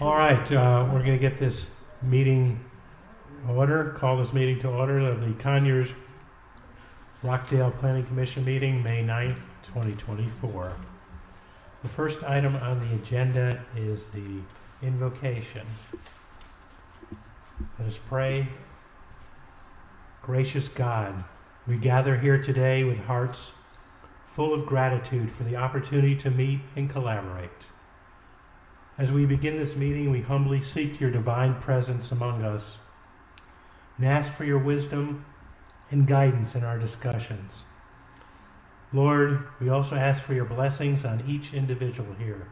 All right, we're going to get this meeting call this meeting to order of the Conyers Rockdale Planning Commission meeting, May 9th, 2024. The first item on the agenda is the invocation. Let us pray. Gracious God, we gather here today with hearts full of gratitude for the opportunity to meet and collaborate. As we begin this meeting, we humbly seek your divine presence among us and ask for your wisdom and guidance in our discussions. Lord, we also ask for your blessings on each individual here.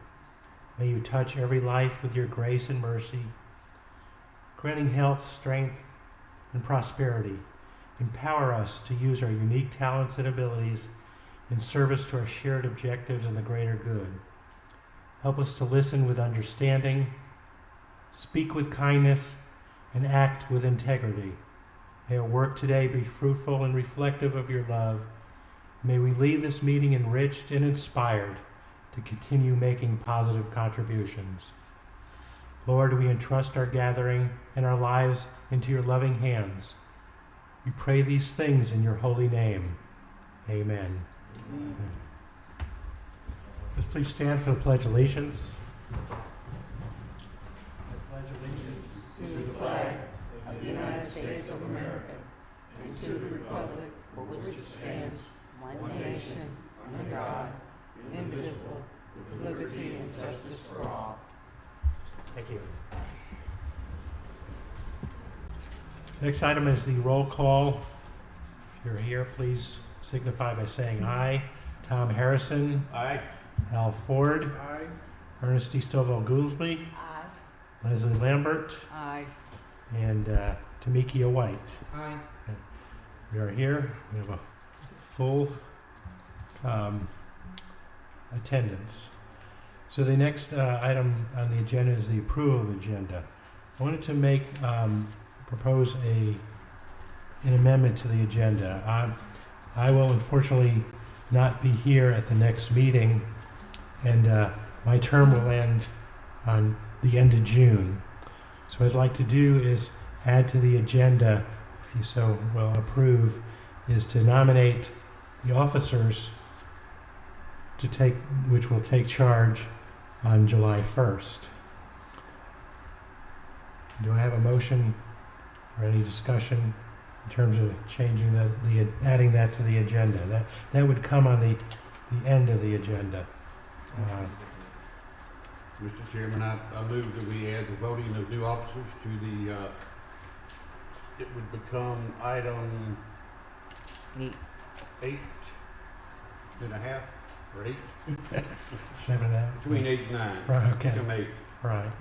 May you touch every life with your grace and mercy, granting health, strength, and prosperity. Empower us to use our unique talents and abilities in service to our shared objectives and the greater good. Help us to listen with understanding, speak with kindness, and act with integrity. May our work today be fruitful and reflective of your love. May we leave this meeting enriched and inspired to continue making positive contributions. Lord, we entrust our gathering and our lives into your loving hands. We pray these things in your holy name. Amen. Amen. Let's please stand for the Pledge of Allegiance. I pledge allegiance to the flag of the United States of America and to the republic for which it stands, one nation, under God, indivisible, with liberty and justice for all. Thank you. Next item is the roll call. If you're here, please signify by saying aye. Tom Harrison. Aye. Al Ford. Aye. Ernest E. Stovall Goolsby. Aye. Leslie Lambert. Aye. And Tamikia White. Aye. We are here. We have a full attendance. So the next item on the agenda is the approval of the agenda. I wanted to propose an amendment to the agenda. I will unfortunately not be here at the next meeting, and my term will end on the end of June. So what I'd like to do is add to the agenda, if you so will approve, is to nominate the officers which will take charge on July 1st. Do I have a motion or any discussion in terms of changing adding that to the agenda? That would come on the end of the agenda. Mr. Chairman, I move that we add the voting of new officers to the, it would become item 8.5 or 8? 7.5? Between 8 and 9. Right, okay. Item 8. Right.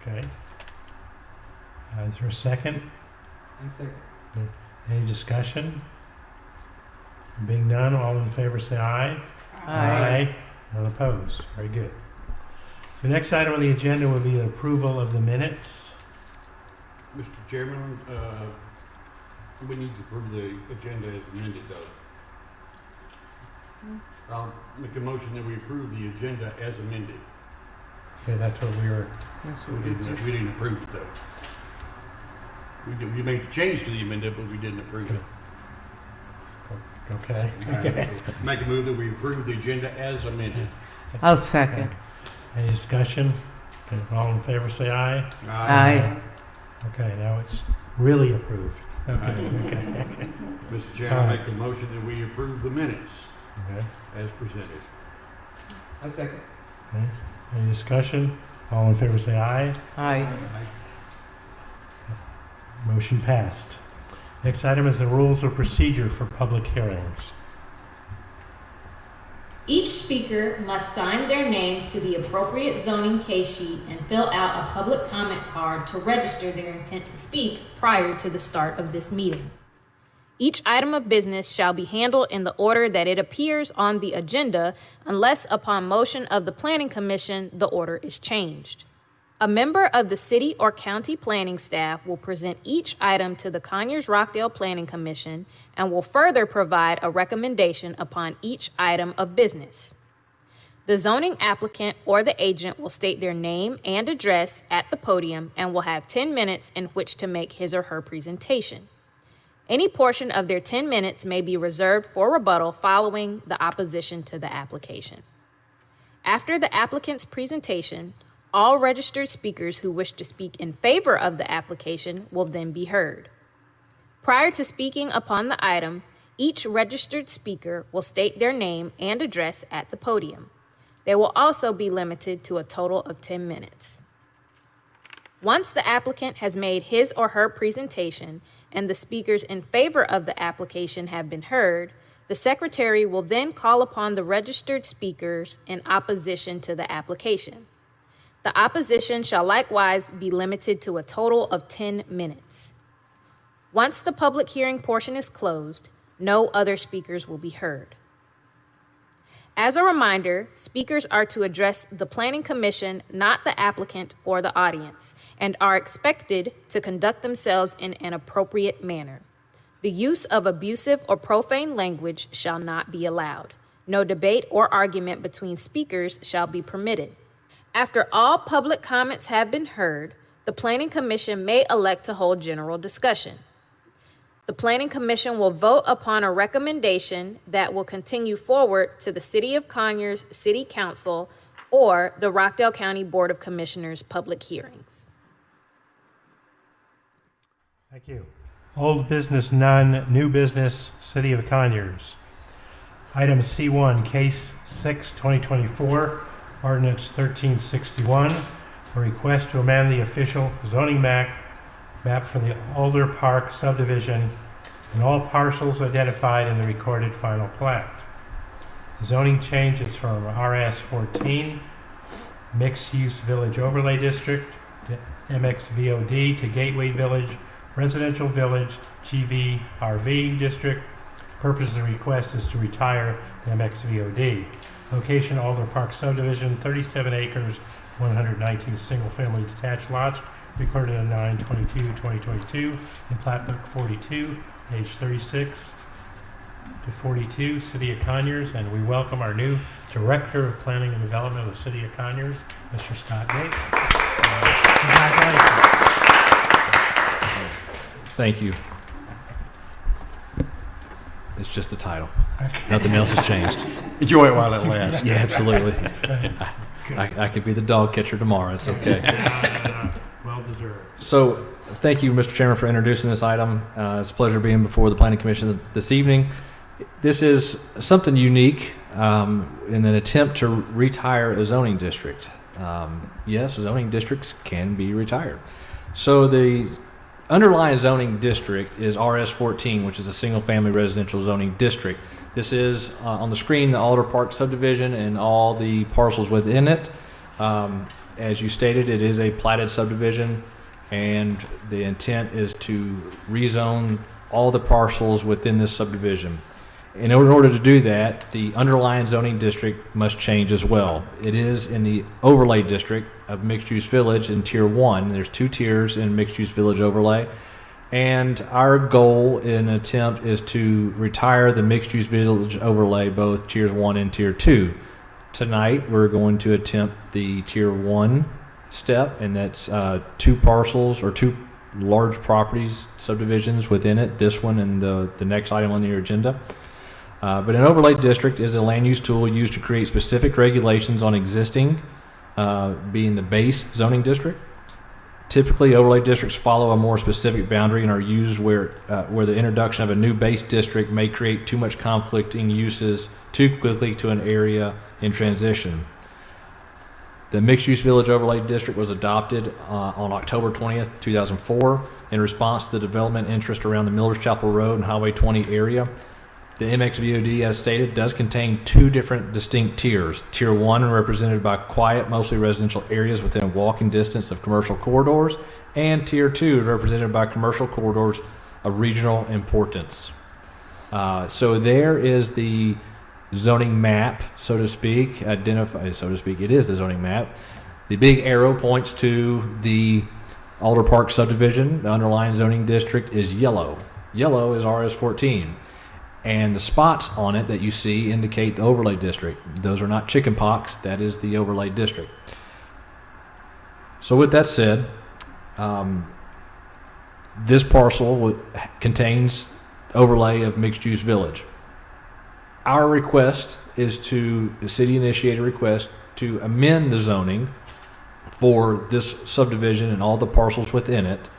Okay. Is there a second? Second. Any discussion? Being none, all in favor say aye. Aye. None opposed. Very good. The next item on the agenda will be the approval of the minutes. Mr. Chairman, we need to approve the agenda as amended, though. I'll make a motion that we approve the agenda as amended. Okay, that's what we were. We didn't approve it, though. We made the change to the amendment, but we didn't approve it. Okay. Okay. Make a move that we approve the agenda as amended. I'll second. Any discussion? Okay, all in favor say aye. Aye. Okay, now it's really approved. Okay. Okay. Mr. Chairman, I make the motion that we approve the minutes Okay. as presented. I second. Okay. Any discussion? All in favor say aye. Aye. Motion passed. Next item is the rules of procedure for public hearings. Each speaker must sign their name to the appropriate zoning case sheet and fill out a public comment card to register their intent to speak prior to the start of this meeting. Each item of business shall be handled in the order that it appears on the agenda unless upon motion of the Planning Commission the order is changed. A member of the city or county planning staff will present each item to the Conyers-Rockdale Planning Commission and will further provide a recommendation upon each item of business. The zoning applicant or the agent will state their name and address at the podium and will have 10 minutes in which to make his or her presentation. Any portion of their 10 minutes may be reserved for rebuttal following the opposition to the application. After the applicant's presentation, all registered speakers who wish to speak in favor of the application will then be heard. Prior to speaking upon the item, each registered speaker will state their name and address at the podium. They will also be limited to a total of 10 minutes. Once the applicant has made his or her presentation and the speakers in favor of the application have been heard, the secretary will then call upon the registered speakers in opposition to the application. The opposition shall likewise be limited to a total of 10 minutes. Once the public hearing portion is closed, no other speakers will be heard. As a reminder, speakers are to address the Planning Commission, not the applicant or the audience, and are expected to conduct themselves in an appropriate manner. The use of abusive or profane language shall not be allowed. No debate or argument between speakers shall be permitted. After all public comments have been heard, the Planning Commission may elect to hold general discussion. The Planning Commission will vote upon a recommendation that will continue forward to the City of Conyers City Council or the Rockdale County Board of Commissioners public hearings. Thank you. Old business none, new business, City of Conyers. Item C1, Case 6, 2024, Ordinance 1361, a request to amend the official zoning map for the Alder Park subdivision and all parcels identified in the recorded final plat. The zoning changes from RS-14, Mixed Use Village Overlay District, to MXVOD, to Gateway Village, Residential Village, GVRV District. Purpose of the request is to retire the MXVOD. Location, Alder Park subdivision, 37 acres, 119 single-family detached lots, recorded on 9/22/2022 in Plat Book 42, page 36 to 42, City of Conyers, and we welcome our new Director of Planning and Development of the City of Conyers, Mr. Scott Gates. Congratulations. Thank you. It's just a title. Nothing else has changed. Enjoy it while it lasts. Yeah, absolutely. I could be the dog catcher tomorrow. It's okay. Well deserved. So, thank you, Mr. Chairman, for introducing this item. It's a pleasure being before the Planning Commission this evening. This is something unique in an attempt to retire a zoning district. Yes, zoning districts can be retired. So the underlying zoning district is RS-14, which is a single-family residential zoning district. This is on the screen, the Alder Park subdivision and all the parcels within it. As you stated, it is a platted subdivision, and the intent is to rezone all the parcels within this subdivision. In order to do that, the underlying zoning district must change as well. It is in the overlay district of Mixed Use Village in Tier 1. There's 2 tiers in Mixed Use Village overlay. And our goal in an attempt is to retire the Mixed Use Village overlay, both Tiers 1 and Tier 2. Tonight, we're going to attempt the Tier 1 step, and that's 2 parcels or 2 large properties, subdivisions within it, this one and the next item on your agenda. But an overlay district is a land use tool used to create specific regulations on existing, being the base zoning district. Typically, overlay districts follow a more specific boundary and are used where the introduction of a new base district may create too much conflicting uses too quickly to an area in transition. The Mixed Use Village Overlay District was adopted on October 20th, 2004 in response to the development interest around the Millers Chapel Road and Highway 20 area. The MXVOD, as stated, does contain 2 different distinct tiers. Tier 1, represented by quiet, mostly residential areas within walking distance of commercial corridors, and Tier 2 is represented by commercial corridors of regional importance. So there is the zoning map, so to speak, identified, so to speak. It is the zoning map. The big arrow points to the Alder Park subdivision. The underlying zoning district is yellow. Yellow is RS-14. And the spots on it that you see indicate the overlay district. Those are not chicken pox, that is the overlay district. So with that said, this parcel contains overlay of mixed-use village. Our request is to, the city-initiated request, to amend the zoning for this subdivision and all the parcels within it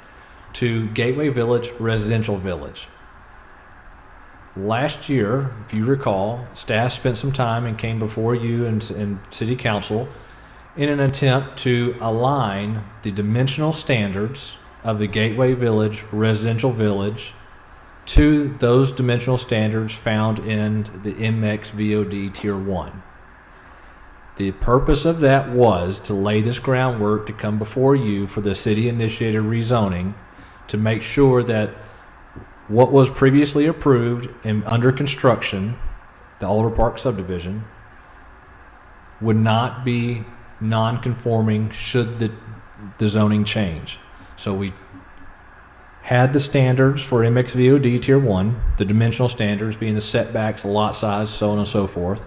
to Gateway Village Residential Village. Last year, if you recall, staff spent some time and came before you and City Council in an attempt to align the dimensional standards of the Gateway Village Residential Village to those dimensional standards found in the MX VOD Tier 1. The purpose of that was to lay this groundwork to come before you for the city-initiated rezoning to make sure that what was previously approved and under construction, the Alder Park subdivision, would not be non-conforming should the zoning change. So we had the standards for MXVOD Tier 1, the dimensional standards being the setbacks, the lot size, so on and so forth.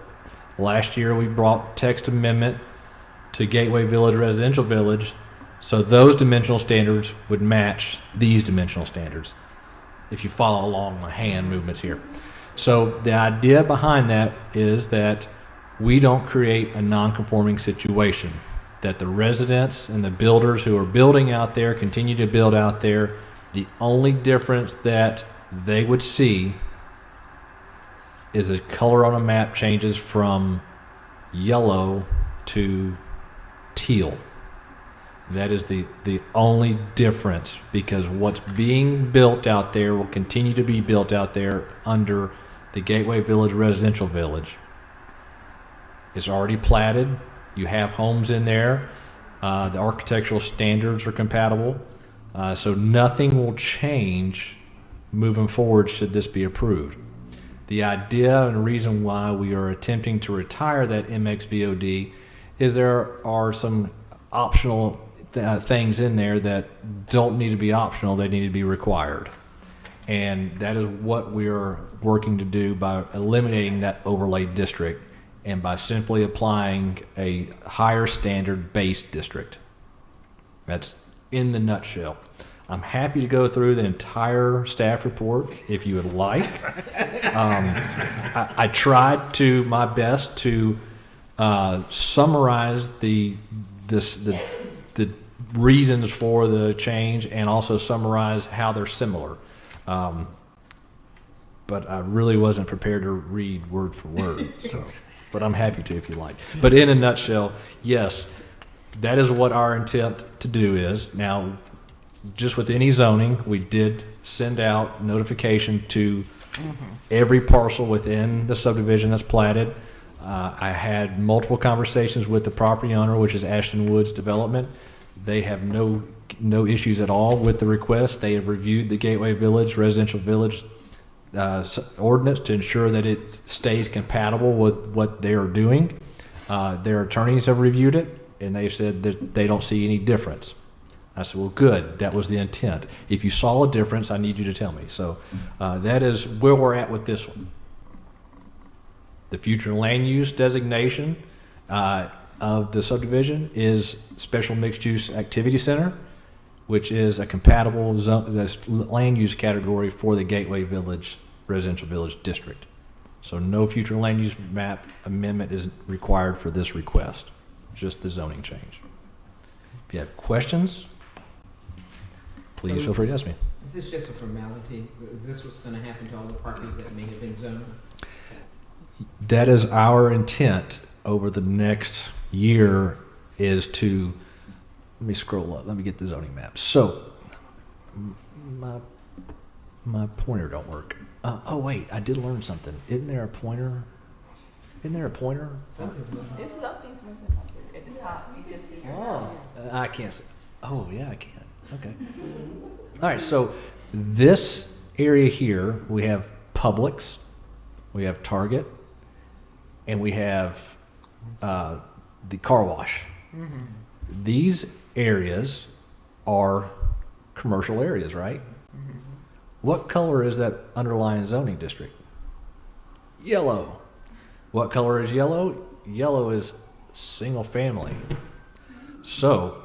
Last year we brought text amendment to Gateway Village Residential Village so those dimensional standards would match these dimensional standards, if you follow along my hand movements here. So the idea behind that is that we don't create a non-conforming situation, that the residents and the builders who are building out there continue to build out there. The only difference that they would see is the color on a map changes from yellow to teal. That is the only difference, because what's being built out there will continue to be built out there under the Gateway Village Residential Village. It's already platted. You have homes in there. The architectural standards are compatible. So nothing will change moving forward should this be approved. The idea and reason why we are attempting to retire that MXVOD is there are some optional things in there that don't need to be optional, they need to be required. And that is what we are working to do by eliminating that overlay district and by simply applying a higher standard base district. That's in the nutshell. I'm happy to go through the entire staff report if you would like. I tried to my best to summarize the reasons for the change and also summarize how they're similar. But I really wasn't prepared to read word for word. So, but I'm happy to if you like. But in a nutshell, yes, that is what our intent to do is. Now, just with any zoning, we did send out notification to every parcel within the subdivision that's platted. I had multiple conversations with the property owner, which is Ashton Woods Development. They have no issues at all with the request. They have reviewed the Gateway Village Residential Village ordinance to ensure that it stays compatible with what they are doing. Their attorneys have reviewed it, and they said that they don't see any difference. I said, well, good. That was the intent. If you saw a difference, I need you to tell me. So that is where we're at with this one. The future land use designation of the subdivision is Special Mixed Use Activity Center, which is a compatible land use category for the Gateway Village Residential Village District. So no future land use map amendment is required for this request, just the zoning change. If you have questions, please feel free to ask me. Is this just a formality? Is this what's going to happen to all the properties that may have been zoned? That is our intent over the next year, is to, let me scroll up, let me get the zoning map. So my pointer don't work. Oh wait, I did learn something. Isn't there a pointer? Something's moving. It's something's moving up there at the top. You can see your house. I can't see. Oh yeah, I can. Okay. All right, so this area here, we have Publix, we have Target, and we have the car wash. Mm-hmm. These areas are commercial areas, right? Mm-hmm. What color is that underlying zoning district? yellow. What color is yellow? Yellow is single family. So,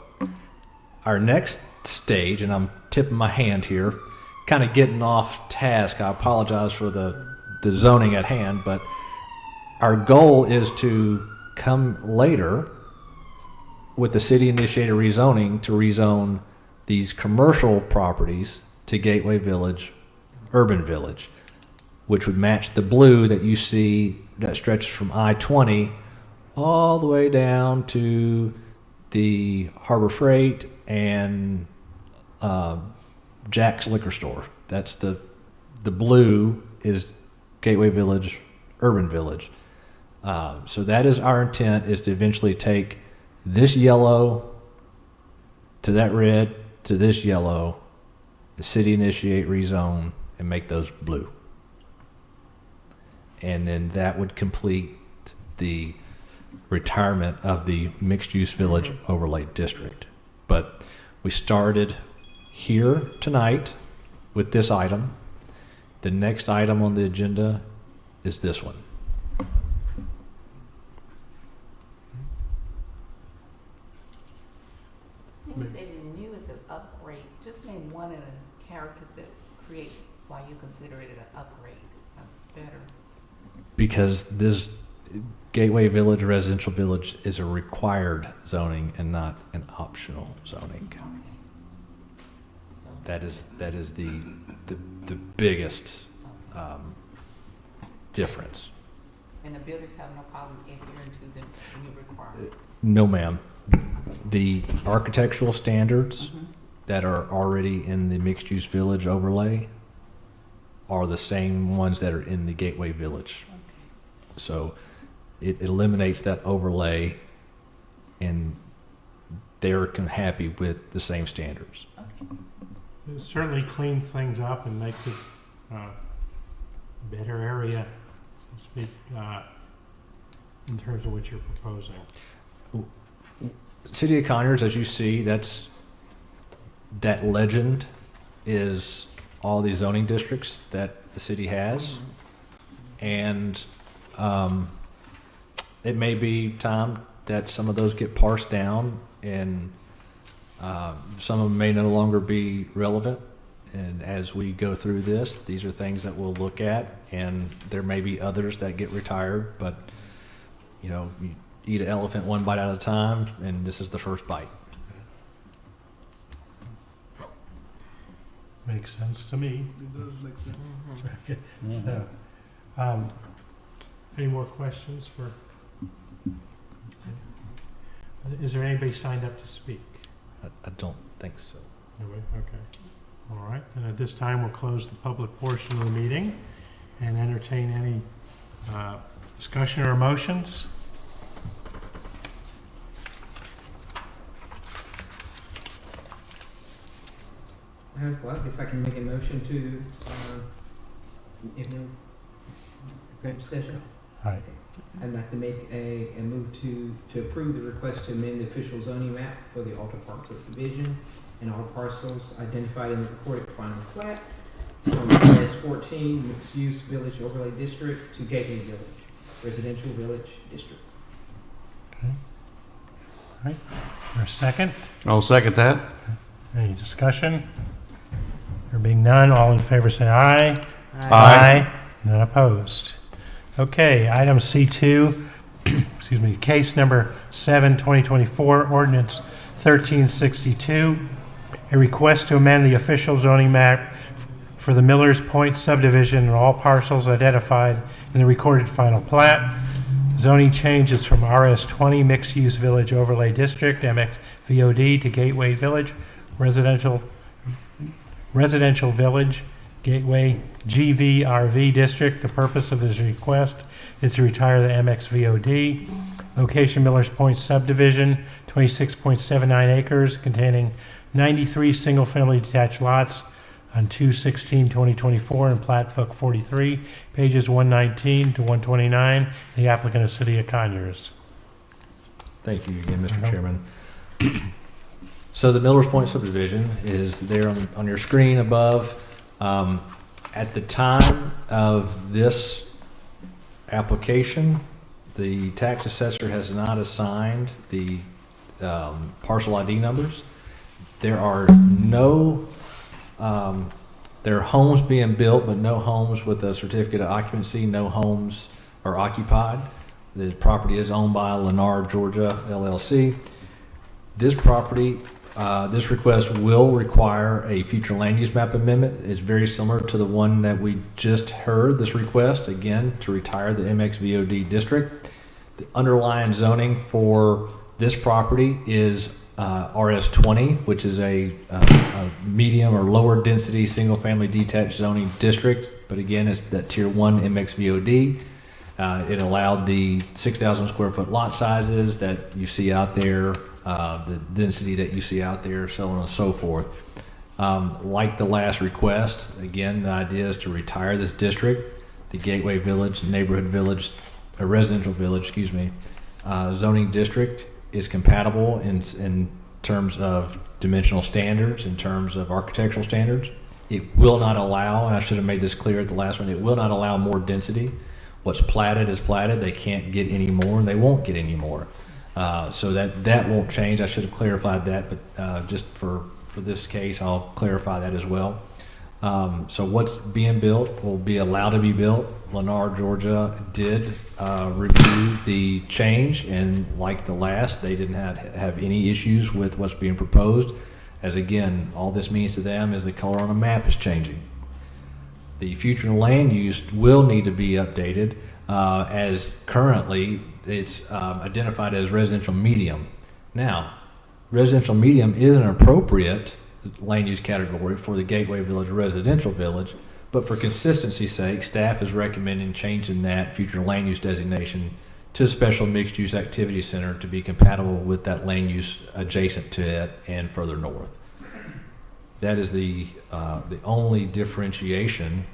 our next stage, and I'm tipping my hand here, kind of getting off task. I apologize for the zoning at hand, but our goal is to come later with the city-initiated rezoning to rezone these commercial properties to Gateway Village, Urban Village, which would match the blue that you see that stretches from I-20 all the way down to the Harbor Freight and Jack's Liquor Store. That's the blue is Gateway Village, Urban Village. So that is our intent, is to eventually take this yellow to that red to this yellow, the city initiate rezone, and make those blue. And then that would complete the retirement of the mixed-use village overlay district. But we started here tonight with this item. The next item on the agenda is this one. You say the new is an upgrade. Just name one of the characters that creates why you consider it an upgrade, better. Because this Gateway Village, residential village, is a required zoning and not an optional zoning. Okay. So, That is the biggest difference. and the builders have no problem adhering to the new requirement. No, ma'am. The architectural standards that are already in the mixed-use village overlay are the same ones that are in the Gateway Village. Okay. So it eliminates that overlay, and they're happy with the same standards. It certainly cleans things up and makes it a better area, so to speak, in terms of what you're proposing. City of Conyers, as you see, that legend is all the zoning districts that the city has. And it may be time that some of those get parsed down, and some of them may no longer be relevant. And as we go through this, these are things that we'll look at, and there may be others that get retired, but you eat an elephant one bite at a time, and this is the first bite. Makes sense to me. It does make sense. So, any more questions for? Is there anybody signed up to speak? I don't think so. Nobody? Okay. All right. Then at this time, we'll close the public portion of the meeting and entertain any discussion or motions. Well, I guess I can make a motion to, if no, grant discussion. All right. I'd like to make a move to approve the request to amend the official zoning map for the Alta Park subdivision and all parcels identified in the recorded final plat from S14 Mixed Use Village Overlay District to Gateway Village Residential Village District. For a second, I'll second that. any discussion? There being none, all in favor say aye. Aye. None opposed. Okay, item C2, excuse me, case number 7, 2024, ordinance 1362, a request to amend the official zoning map for the Millers Point subdivision and all parcels identified in the recorded final plat. Zoning changes from RS20 Mixed Use Village Overlay District, MXVOD, to Gateway Village Residential Village, Gateway GVRV District. The purpose of this request is to retire the MXVOD. Location Millers Point subdivision, 26.79 acres, containing 93 single-family detached lots on 2/16/2024 in Plat Book 43, pages 119 to 129. The applicant is City of Conyers. Thank you again, Mr. Chairman. So the Millers Point subdivision is there on your screen above. At the time of this application, the tax assessor has not assigned the parcel ID numbers. There are no, there are homes being built, but no homes with a certificate of occupancy. No homes are occupied. The property is owned by Lennar, Georgia LLC. This property, this request will require a future land use map amendment. It's very similar to the one that we just heard, this request, again, to retire the MXVOD district. The underlying zoning for this property is RS20, which is a medium or lower density single family detached zoning district. But again, it's that tier 1 MXVOD. It allowed the 6,000 square foot lot sizes that you see out there, the density that you see out there, so on and so forth. Like the last request, again, the idea is to retire this district. The Gateway Village, neighborhood village, a residential village, zoning district is compatible in terms of dimensional standards, in terms of architectural standards. It will not allow, and I should have made this clear at the last one, it will not allow more density. What's platted is platted. They can't get any more, and they won't get any more. So that won't change. I should have clarified that, but just for this case, I'll clarify that as well. So what's being built will be allowed to be built. Lennar, Georgia did review the change, and like the last, they didn't have any issues with what's being proposed. As again, all this means to them is the color on the map is changing. The future land use will need to be updated, as currently it's identified as residential medium. Now, residential medium is an appropriate land use category for the Gateway Village residential village, but for consistency's sake, staff is recommending changing that future land use designation to special mixed use activity center to be compatible with that land use adjacent to it and further north. That is the only differentiation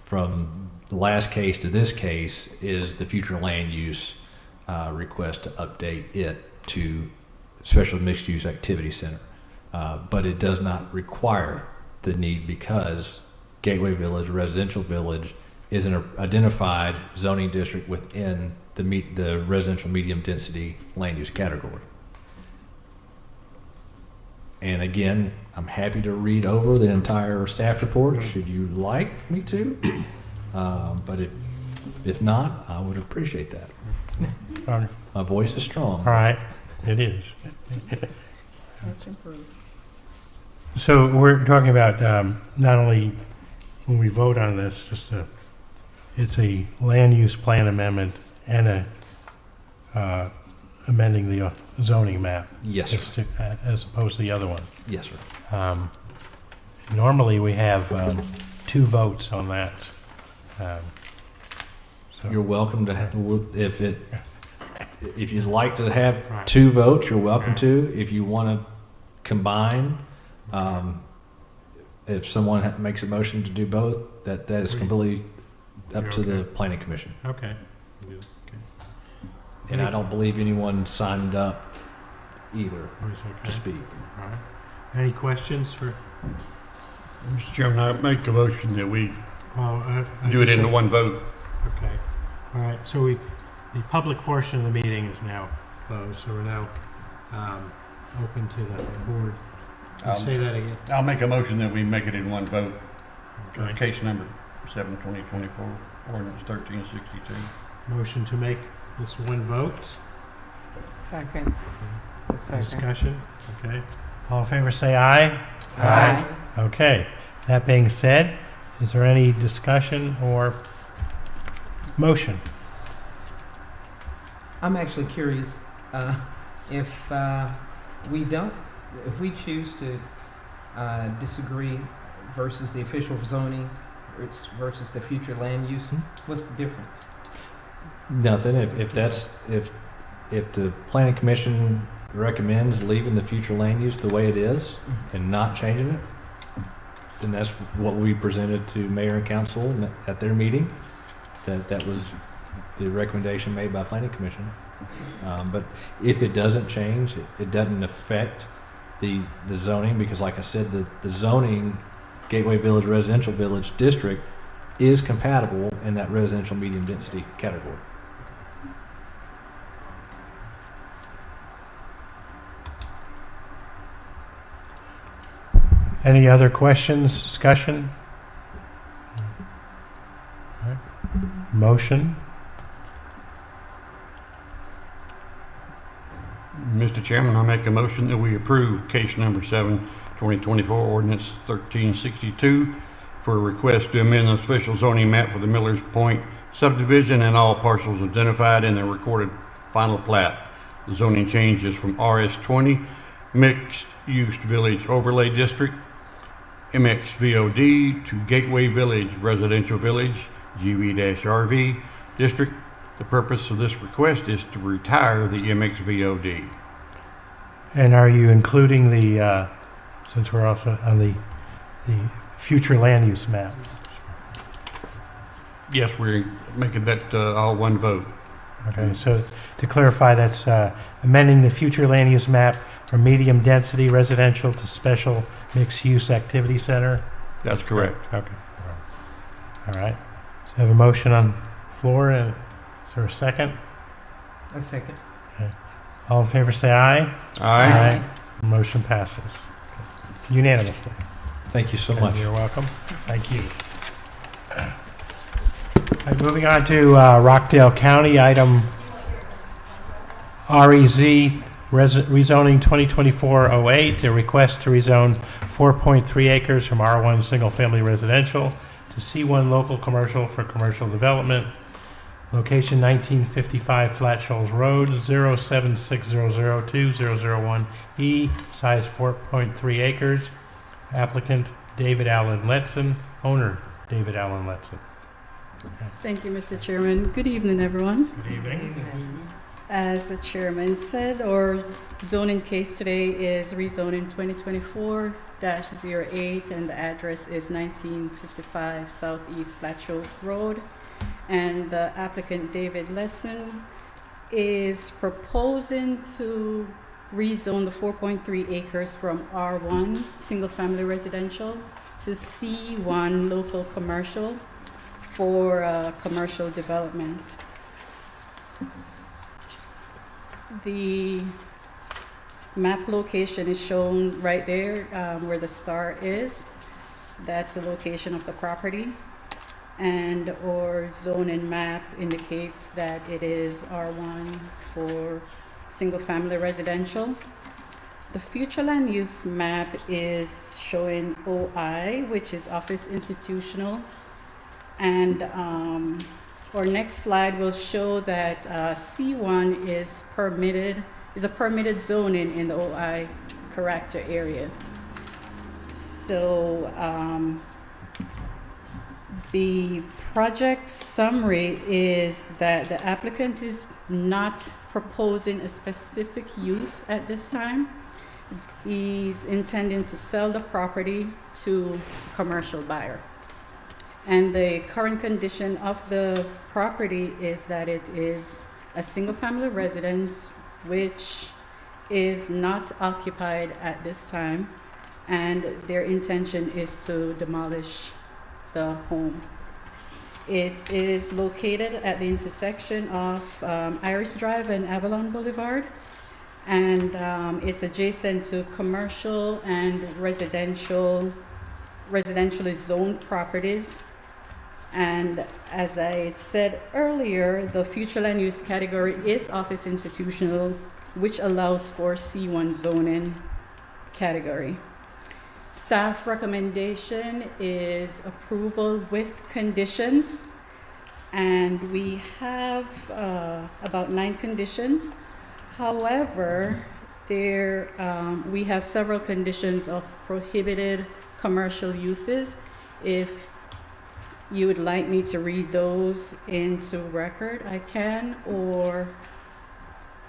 from the last case to this case is the future land use request to update it to special mixed use activity center. But it does not require the need because Gateway Village, residential village, is an identified zoning district within the residential medium density land use category. And again, I'm happy to read over the entire staff report should you like me to. But if not, I would appreciate that. My voice is strong. All right, it is. Much improved. So we're talking about not only when we vote on this, it's a land use plan amendment and amending the zoning map. Yes, sir. As opposed to the other one. Yes, sir. Normally we have 2 votes on that. So You're welcome to if you'd like to have Right. 2 votes, you're welcome to. If you want to combine, if someone makes a motion to do both, that is completely up You're to the okay. planning commission. Okay. And I don't believe anyone signed up either It's okay. to speak. All right. Any questions for? Mr. Chairman, I make a motion that we Well, I do it just in said- one vote. Okay. All right. So the public portion of the meeting is now closed. So we're now open to the board. Can you say that again? I'll make a motion that we make it in one vote. Okay. Case number 7/2024, ordinance 1362. Motion to make this one vote. Second. Second. Discussion. Okay. All in favor, say aye. Aye. Okay. That being said, is there any discussion or motion? I'm actually curious if we choose to disagree versus the official zoning versus the future land use, what's the difference? Nothing. If the planning commission recommends leaving the future land use the way it is and not changing it, then that's what we presented to mayor and council at their meeting. That was the recommendation made by planning commission. But if it doesn't change, it doesn't affect the zoning because, like I said, the zoning Gateway Village Residential Village District is compatible in that residential medium density category. Any other questions, discussion? All right. Motion? Mr. Chairman, I make a motion that we approve case number 7, 2024, ordinance 1362, for a request to amend the official zoning map for the Millers Point subdivision and all parcels identified in the recorded final plat. The zoning changes from RS20 Mixed Use Village Overlay District, MXVOD, to Gateway Village Residential Village, GV-RV District. The purpose of this request is to retire the MXVOD. And are you including the, since we're also on the future land use map? Yes, we're making that all one vote. Okay, so to clarify, that's amending the future land use map from medium density residential to special mixed use activity center? That's correct. Okay. All right. So I have a motion on the floor, and is there a second? A second. All in favor say aye. Aye. Motion passes unanimously. Thank you so And much. You're welcome. Thank you. All right, moving on to Rockdale County, item REZ, rezoning 2024-08, a request to rezone 4.3 acres from R1 single-family residential to C1 local commercial for commercial development. Location 1955 Flat Shoals Road, 076002001E, size 4.3 acres. Applicant David Allen Letson, owner David Allen Letson. Thank you, Mr. Chairman. Good evening, everyone. Good evening. As the chairman said, our zoning case today is rezoning 2024-08, and the address is 1955 Southeast Flat Shoals Road. And the applicant, David Lesson, is proposing to rezone the 4.3 acres from R1, single-family residential, to C1, local commercial, for commercial development. The map location is shown right there where the star is. That's the location of the property. And our zoning map indicates that it is R1 for single-family residential. The future land use map is showing OI, which is office institutional. And our next slide will show that C1 is a permitted zoning in the OI character area. So the project summary is that the applicant is not proposing a specific use at this time. He's intending to sell the property to a commercial buyer. And the current condition of the property is that it is a single-family residence which is not occupied at this time, and their intention is to demolish the home. It is located at the intersection of Iris Drive and Avalon Boulevard, and it's adjacent to commercial and residentially zoned properties. And as I said earlier, the future land use category is office institutional, which allows for C1 zoning category. Staff recommendation is approval with conditions, and we have about 9 conditions. However, we have several conditions of prohibited commercial uses. If you would like me to read those into record, I can, or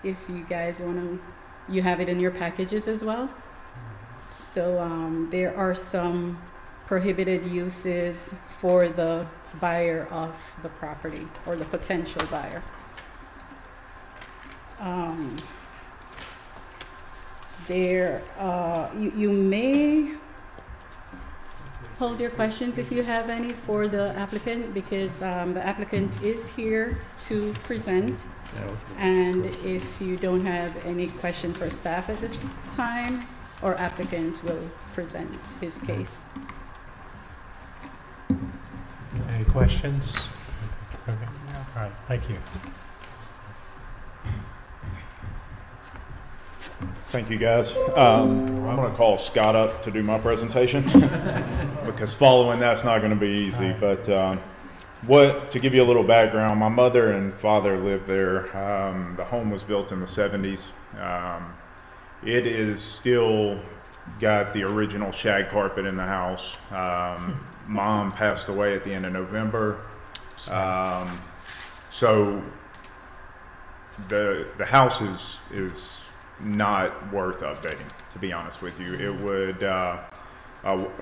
if you guys want to, you have it in your packages as well. So there are some prohibited uses for the buyer of the property, or the potential buyer. You may hold your questions if you have any for the applicant, because the applicant is here to present. And if you don't have any question for staff at this time, our applicant will present his case. Any questions? Okay. All right, thank you. Thank you, guys. I'm going to call Scott up to do my presentation because following that's not going to be easy. But to give you a little background, my mother and father lived there. The home was built in the 70s. It is still got the original shag carpet in the house. Mom passed away at the end of November. So the house is not worth updating, to be honest with you. It would, a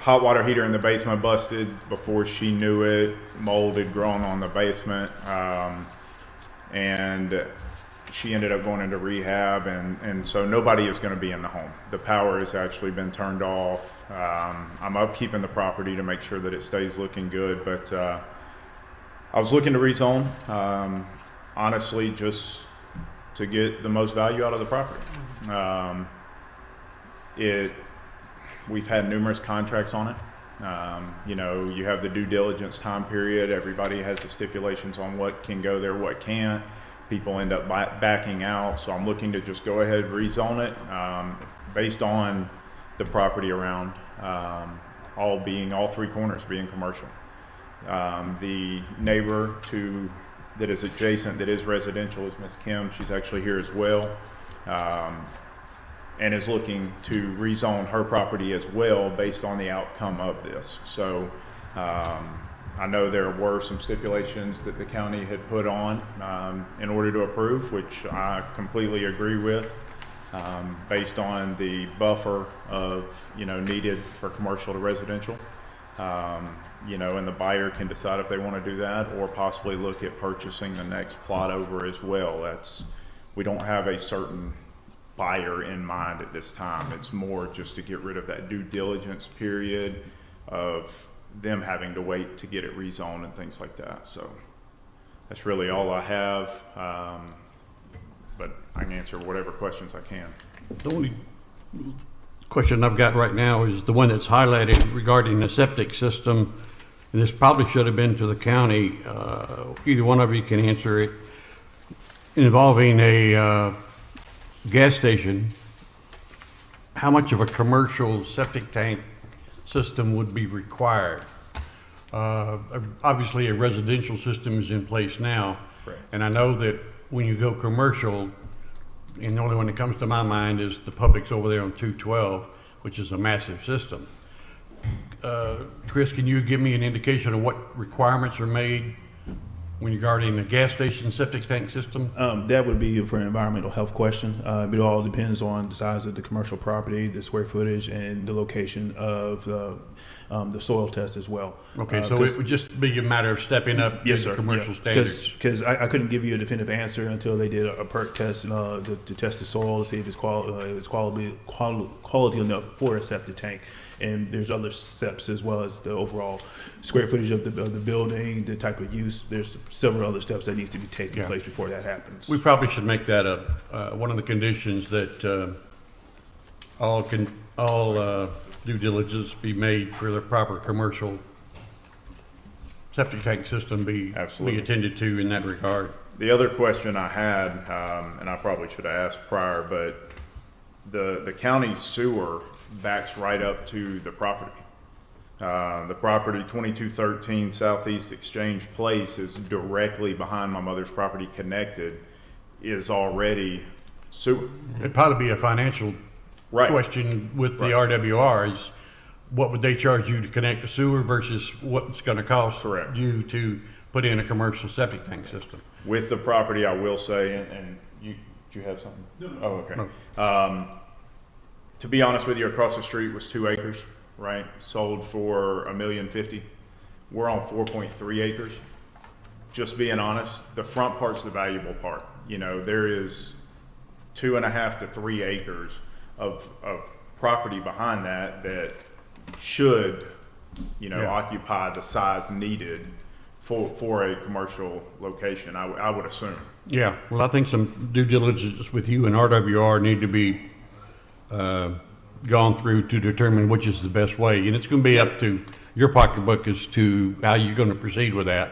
hot water heater in the basement busted before she knew it, mold had grown on the basement, and she ended up going into rehab, and so nobody is going to be in the home. The power has actually been turned off. I'm upkeeping the property to make sure that it stays looking good, but I was looking to rezone, honestly, just to get the most value out of the property. We've had numerous contracts on it. You have the due diligence time period. Everybody has the stipulations on what can go there, what can't. People end up backing out. So I'm looking to just go ahead and rezone it based on the property around, all three corners being commercial. The neighbor that is adjacent, that is residential, is Miss Kim. She's actually here as well, and is looking to rezone her property as well based on the outcome of this. So I know there were some stipulations that the county had put on in order to approve, which I completely agree with, based on the buffer of needed for commercial to residential. And the buyer can decide if they want to do that or possibly look at purchasing the next plot over as well. We don't have a certain buyer in mind at this time. It's more just to get rid of that due diligence period of them having to wait to get it rezoned and things like that. So that's really all I have. But I can answer whatever questions I can. The only question I've got right now is the one that's highlighted regarding the septic system. And this probably should have been to the county. Either one of you can answer it. Involving a gas station, how much of a commercial septic tank system would be required? Obviously, a residential system is in place now. Right. And I know that when you go commercial, and the only one that comes to my mind is the Publix over there on 212, which is a massive system. Chris, can you give me an indication of what requirements are made when regarding the gas station septic tank system? That would be for an environmental health question. It all depends on the size of the commercial property, the square footage, and the location of the soil test as well. Okay, so it would just be a matter of stepping up to the commercial standards. Because I couldn't give you a definitive answer until they did a perk test to test the soil to see if it's quality enough for a septic tank. And there's other steps as well as the overall square footage of the building, the type of use. There's several other steps that needs to be taken place before that happens. We probably should make that one of the conditions that all due diligence be made for the proper commercial septic tank system be attended to in that regard. The other question I had, and I probably should have asked prior, but the county sewer backs right up to the property. The property 2213 Southeast Exchange Place is directly behind my mother's property, connected, is already sewer. It'd probably be a financial question with the RWRs. What would they charge you to connect the sewer versus what's going to cost you to put in a commercial septic tank system? With the property, I will say, and do you have something? No. Oh, okay. No. To be honest with you, across the street was 2 acres, right? Sold for $1,050,000. We're on 4.3 acres. Just being honest, the front part's the valuable part. There is 2.5 to 3 acres of property behind that should Yeah. occupy the size needed for a commercial location, I would assume. Yeah, well, I think some due diligence with you and RWR need to be gone through to determine which is the best way. And it's going to be up to your pocketbook as to how you're going to proceed with that.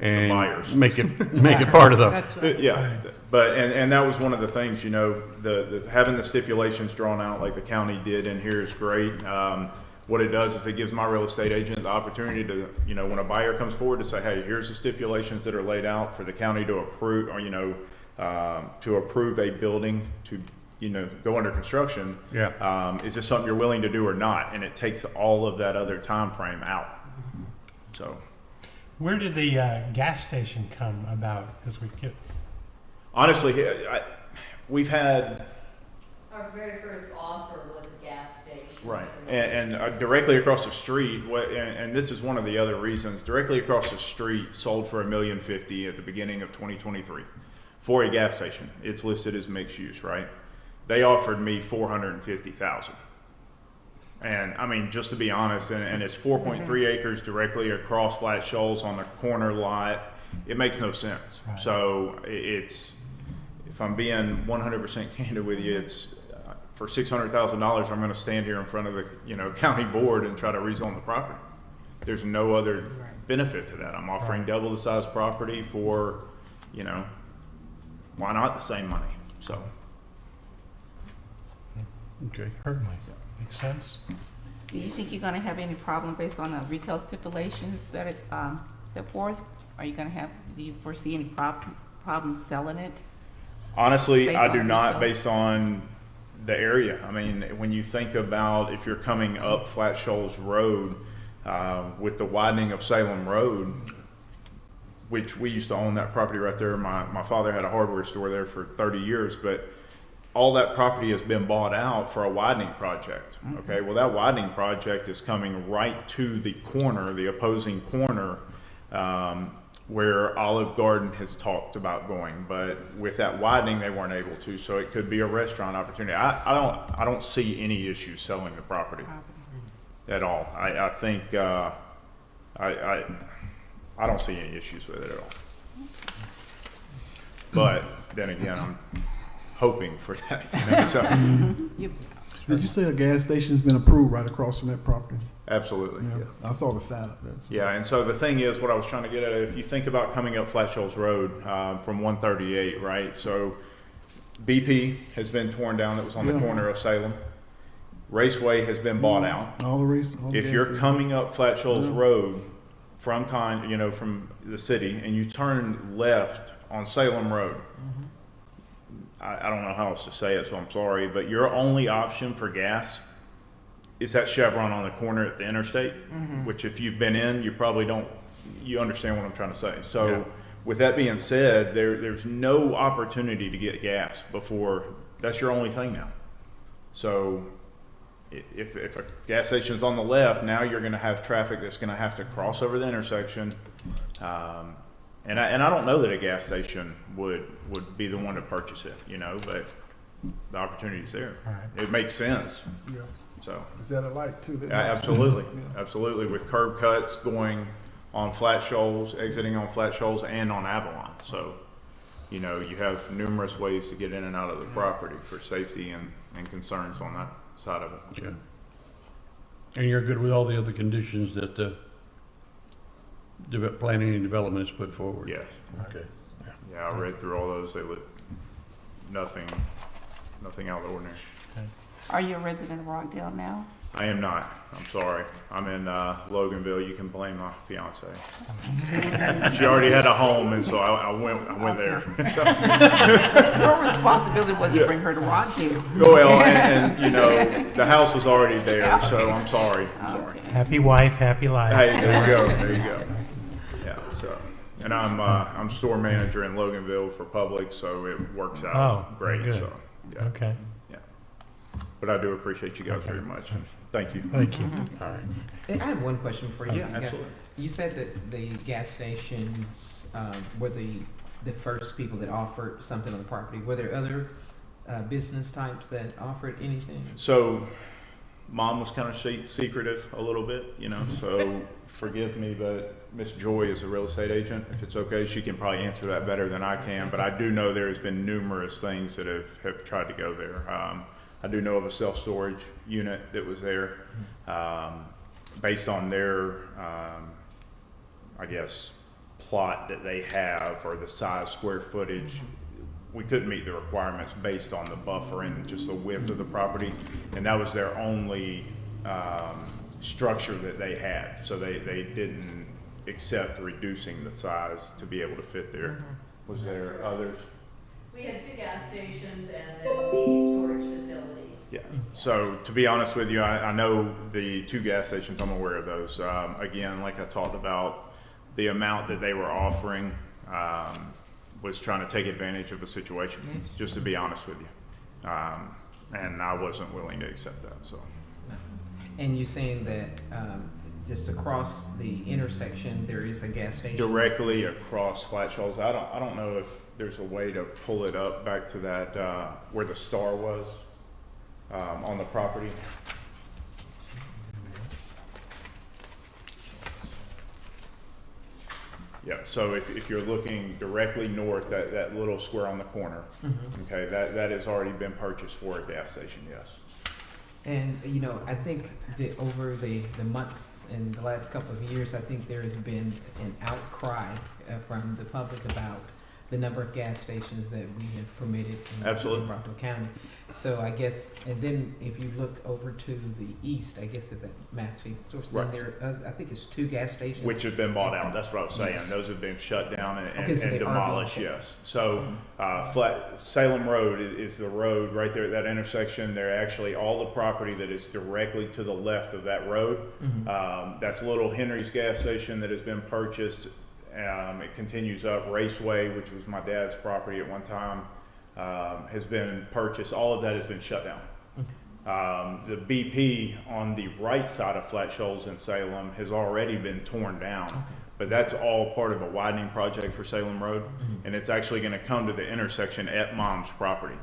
And buyers. make it part of the, Yeah, but, and that was one of the things, the having the stipulations drawn out like the county did in here is great. What it does is it gives my real estate agent the opportunity to, when a buyer comes forward to say, hey, here's the stipulations that are laid out for the county to approve, or, to approve a building to, go under construction. yeah. Is this something you're willing to do or not? And it takes all of that other time frame out. So. Where did the gas station come about? Because Honestly, we've had, Our very first offer was a gas station. right, and directly across the street, and this is one of the other reasons, directly across the street sold for $1,050,000 at the beginning of 2023 for a gas station. It's listed as mixed use, right? They offered me $450,000. And I mean, just to be honest, and it's 4.3 acres directly across Flat Shoals on the corner lot. It makes no sense. Right. So it's, if I'm being 100% candid with you, it's for $600,000. I'm going to stand here in front of the county board and try to rezone the property. There's no other benefit to that. I'm offering double the size property for, why not the same money? So. Okay. certainly makes sense. Do you think you're gonna have any problem based on the retail stipulations that are set forth? Do you foresee any problems selling it? Honestly, Based I on do not, retail? based on the area. I mean, when you think about if you're coming up Flat Shoals Road, with the widening of Salem Road, which we used to own that property right there. My father had a hardware store there for 30 years, but all that property has been bought out for a widening project. Okay, well, that widening project is coming right to the corner, the opposing corner, where Olive Garden has talked about going, but with that widening, they weren't able to. So it could be a restaurant opportunity. I don't see any issues selling the property at all. I think I don't see any issues with it at all. But then again, I'm hoping for that. So, Did you say a gas station's been approved right across from that property? absolutely. Yeah, I saw the sign up there. Yeah, and so the thing is, what I was trying to get at, if you think about coming up Flat Shoals Road from 138, right? So BP has been torn down. That was on the Yeah. corner of Salem. Raceway has been bought out. All the race. All the If gas you're stations. coming up Flat Shoals Yeah. Road from from the city, and you turn left on Salem Road, I don't know how else to say it, so I'm sorry, but your only option for gas is that Chevron on the corner at the interstate, which if you've been in, you probably don't, you understand what I'm trying to say. So Yeah. with that being said, there's no opportunity to get gas before, that's your only thing now. So if a gas station's on the left, now you're gonna have traffic that's gonna have to cross over the intersection. And I don't know that a gas station would be the one to purchase it, but the opportunity's there. All right. It makes sense, Yeah. so. Is that a light too? Absolutely, Yeah. absolutely, with curb cuts going on Flat Shoals, exiting on Flat Shoals and on Avalon. So, you have numerous ways to get in and out of the property for safety and concerns on that side of it. Yeah. And you're good with all the other conditions that the planning and development has put forward? Yes. Okay. Yeah, I read through all those. They look nothing out of the ordinary. Are you a resident of Rockdale now? I am not. I'm sorry. I'm in Loganville. You can blame my fiance. She already had a home, and so I went there. So, Your responsibility was to bring her to Rockdale. well, and the house was already there, so I'm sorry. I'm sorry. Happy wife, happy life. Hey, there you go. There you go. Yeah. So, and I'm store manager in Loganville for Publix, so it works out Oh, great. good. So, yeah. Okay, But I do appreciate you guys very much. Thank you. thank you. All right. I have one question for you. Yeah, absolutely. You said that the gas stations were the first people that offered something on the property. Were there other business types that offered anything? So Mom was kind of secretive a little bit, you know, so forgive me, but Miss Joy is a real estate agent. If it's okay, she can probably answer that better than I can, but I do know there has been numerous things that have tried to go there. I do know of a self-storage unit that was there, based on their, I guess, plot that they have or the size, square footage. We couldn't meet the requirements based on the buffer and just the width of the property, and that was their only structure that they had. So they didn't accept reducing the size to be able to fit there. Was there others? We had 2 gas stations and then the storage facility. Yeah. So to be honest with you, I know the 2 gas stations. I'm aware of those. Again, like I talked about, the amount that they were offering was trying to take advantage of the situation, just to be honest with you. And I wasn't willing to accept that, so. And you're saying that just across the intersection, there is a gas station? Directly across Flat Shoals. I don't know if there's a way to pull it up back to that, where the star was, on the property. Yeah, so if you're looking directly north, that little square on the corner, okay, that has already been purchased for a gas station, yes. And, you know, I think that over the months and the last couple of years, I think there has been an outcry from the public about the number of gas stations that we have permitted in Rockdale County. So I guess, and then if you look over to the east, I guess at the Massfield source, Right. then there, I think it's 2 gas stations. Which have been bought out, that's what I was saying. Those have been shut down Okay, so and they are demolished, being- yes. So, Salem Road is the road right there at that intersection. They're actually all the property that is directly to the left of that road. That's Little Henry's gas station that has been purchased. It continues up. Raceway, which was my dad's property at one time, has been purchased. All of that has been shut down. The BP on the right side of Flat Shoals in Salem has already been torn down, but that's all part of a widening project for Salem Road, and it's actually going to come to the intersection at Mom's property.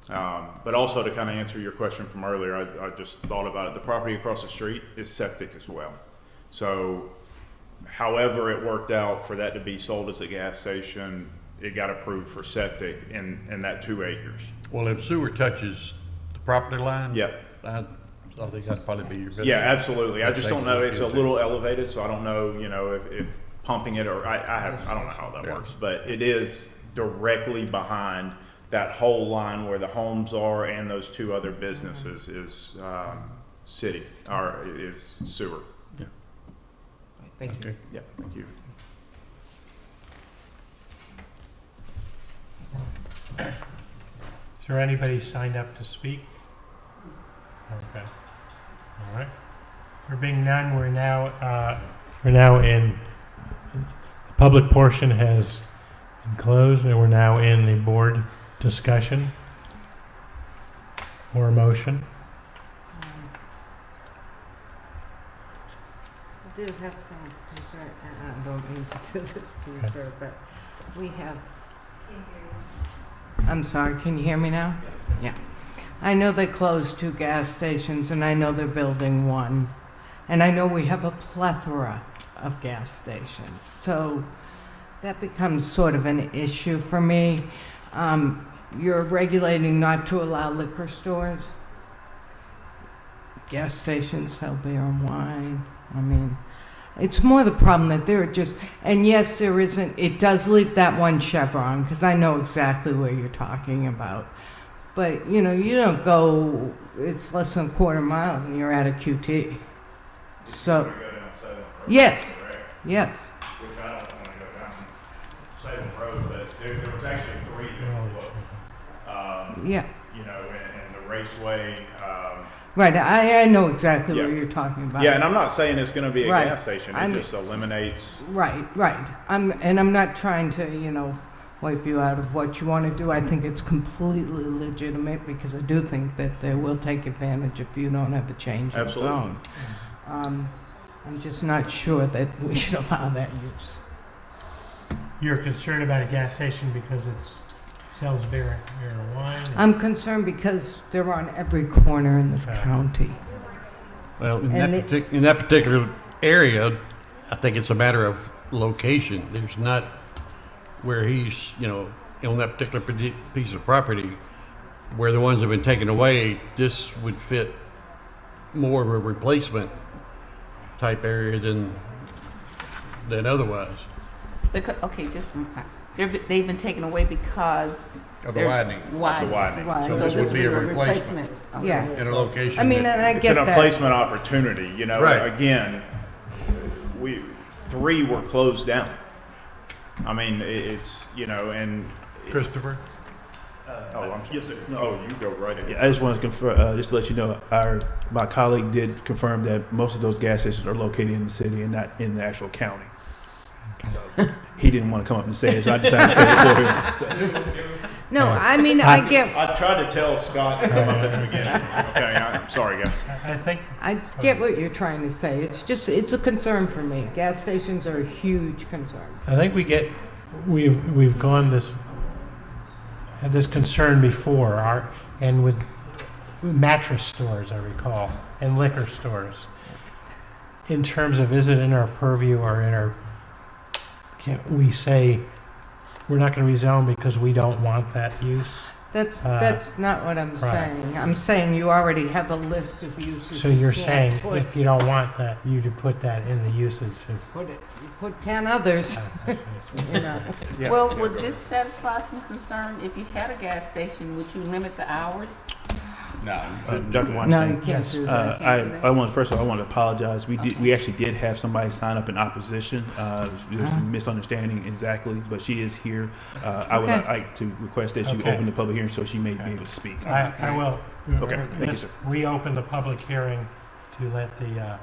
But also to kind of answer your question from earlier, I just thought about it. The property across the street is septic as well. So however it worked out for that to be sold as a gas station, it got approved for septic in that 2 acres. Well, if sewer touches the property line, Yep. I think that'd probably be your best. Yeah, absolutely. I just don't know. It's a Safety. little elevated, so I don't know, you know, if pumping it or I don't know how that works, but it is directly behind that whole line where the homes are and those 2 other businesses is city or is sewer. Thank you. Okay. Yeah, thank you. Is there anybody signed up to speak? Okay. All right. There being none, we're now in, the public portion has been closed, and we're now in the board discussion or motion. I do have some concern, and I don't mean to do this to you, sir, but we have, I'm sorry, can you hear me now? Yes. Yeah. I know they closed 2 gas stations, and I know they're building 1. And I know we have a plethora of gas stations. So that becomes sort of an issue for me. You're regulating not to allow liquor stores. Gas stations sell beer and wine. I mean, it's more the problem that there are just, and yes, there isn't, it does leave that 1 Chevron, because I know exactly where you're talking about. But, you know, you don't go, it's less than a quarter mile and you're at a QT. So, yes, yes. Which I don't want to go down Salem Road, but there was actually 3 that were closed. Yeah. You know, and the Raceway. Right, I know exactly Yeah. what you're talking about. Yeah, and I'm not saying it's going to be a Right. gas station. It just eliminates. Right. I'm not trying to, you know, wipe you out of what you want to do. I think it's completely legitimate because I do think that they will take advantage if you don't have a change of zone. I'm just not sure that we should allow that use. You're concerned about a gas station because it sells beer and wine? I'm concerned because they're on every corner in this county. Well, And in that particular area, I think it's a matter of location. There's not where he's, on that particular piece of property, where the ones have been taken away, this would fit more of a replacement type area than otherwise. Because, okay, they've been taken away because Of the they're widening. The widening. Right, So so this this would would be be a a replacement. Yeah. In a location. I mean, that- and I It's get an that. placement opportunity, Right. Again, 3 were closed down. I mean, it's, and. Christopher? Oh, I'm sorry. Yes, sir. No. Oh, you go right ahead. Yeah, I just want to confirm, just to let you know, my colleague did confirm that most of those gas stations are located in the city and not in the actual county. So, he didn't want to come up and say it, so I decided to say it for him. No, I mean, I get, I tried to tell Scott to come up in the beginning. Okay, I'm sorry, guys. I think I get what you're trying to say. It's a concern for me. Gas stations are a huge concern. we've gone had this concern before, and with mattress stores, I recall, and liquor stores. In terms of, is it in our purview or can't we say we're not going to rezone because we don't want that use? That's not what I'm saying. I'm saying you already have a list of uses. So you're you saying can't put. if you don't want that, you to put that in the usage of. You put 10 others, you know. Yeah. Well, would this satisfy some concern? If you had a gas station, would you limit the hours? Dr. Weinstein. No, you can't do that. First of all, I want to apologize. We actually did have somebody sign up in opposition. There's some misunderstanding exactly, but she is here. I would Okay. like to request that you Okay. open the public hearing so she may be able to speak. I will. Okay, thank you, sir. Reopen the public hearing to let the,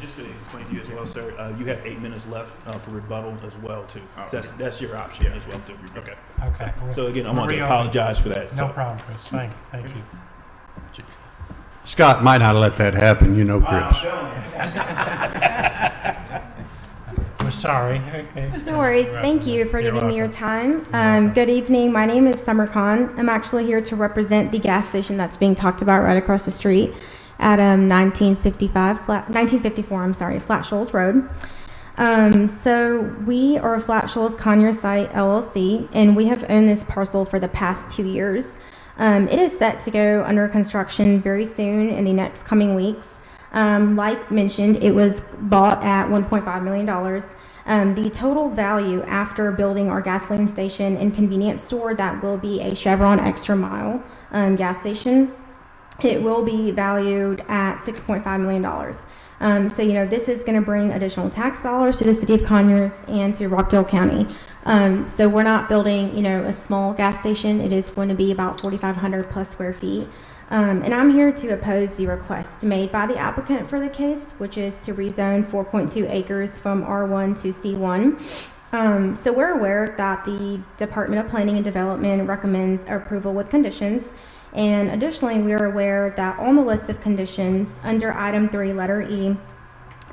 Just to explain to you as well, sir, you have 8 minutes left for rebuttal as well too. That's your option as well too. Okay. okay. So again, I want to Reopen. apologize for that. No So- problem, Chris. Thank you. Scott might not let that happen, Chris. We're sorry. Okay. No worries. Thank you for You're giving me your welcome. time. Good evening. My name is Summer Khan. I'm actually here to represent the gas station that's being talked about right across the street at 1954, Flat Shoals Road. So we are Flat Shoals Conyer Site LLC, and we have owned this parcel for the past 2 years. It is set to go under construction very soon in the next coming weeks. Like mentioned, it was bought at $1.5 million. The total value after building our gasoline station and convenience store, that will be a Chevron Extra Mile gas station, it will be valued at $6.5 million. So, this is going to bring additional tax dollars to the city of Conyers and to Rockdale County. So we're not building, a small gas station. It is going to be about 4,500 plus square feet. And I'm here to oppose the request made by the applicant for the case, which is to rezone 4.2 acres from R1 to C1. So we're aware that the Department of Planning and Development recommends approval with conditions. And additionally, we are aware that on the list of conditions under item 3, letter E,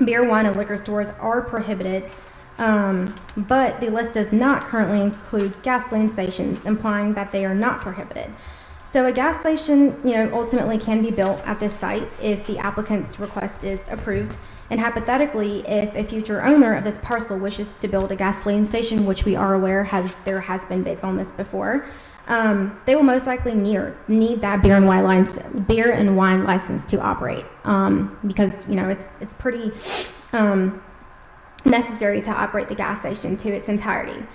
beer, wine, and liquor stores are prohibited, but the list does not currently include gasoline stations, implying that they are not prohibited. So a gas station, ultimately can be built at this site if the applicant's request is approved. And hypothetically, if a future owner of this parcel wishes to build a gasoline station, which we are aware there has been bids on this before, they will most likely need that beer and wine license to operate, because it's pretty necessary to operate the gas station to its entirety.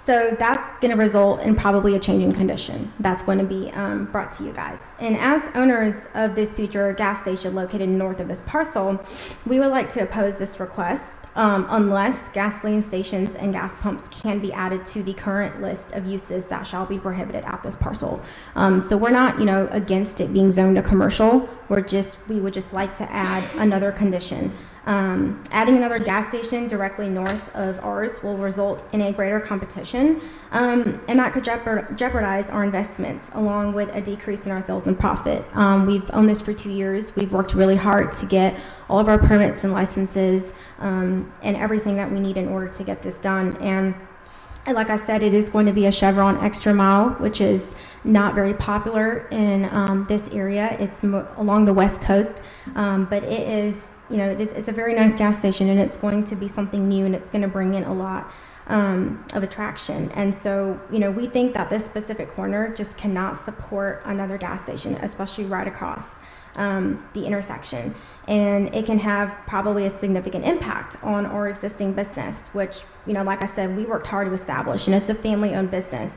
So that's going to result in probably a change in condition that's going to be brought to you guys. And as owners of this future gas station located north of this parcel, we would like to oppose this request unless gasoline stations and gas pumps can be added to the current list of uses that shall be prohibited at this parcel. So we're not, against it being zoned a commercial. We would just like to add another condition. Adding another gas station directly north of ours will result in a greater competition, and that could jeopardize our investments along with a decrease in our sales and profit. We've owned this for 2 years. We've worked really hard to get all of our permits and licenses and everything that we need in order to get this done. And And like I said, it is going to be a Chevron extra mile, which is not very popular in this area. It's along the West Coast, but it is, it's a very nice gas station, and it's going to be something new, and it's going to bring in a lot of attraction. And so, we think that this specific corner just cannot support another gas station, especially right across the intersection. And it can have probably a significant impact on our existing business, which, like I said, we worked hard to establish, and it's a family-owned business.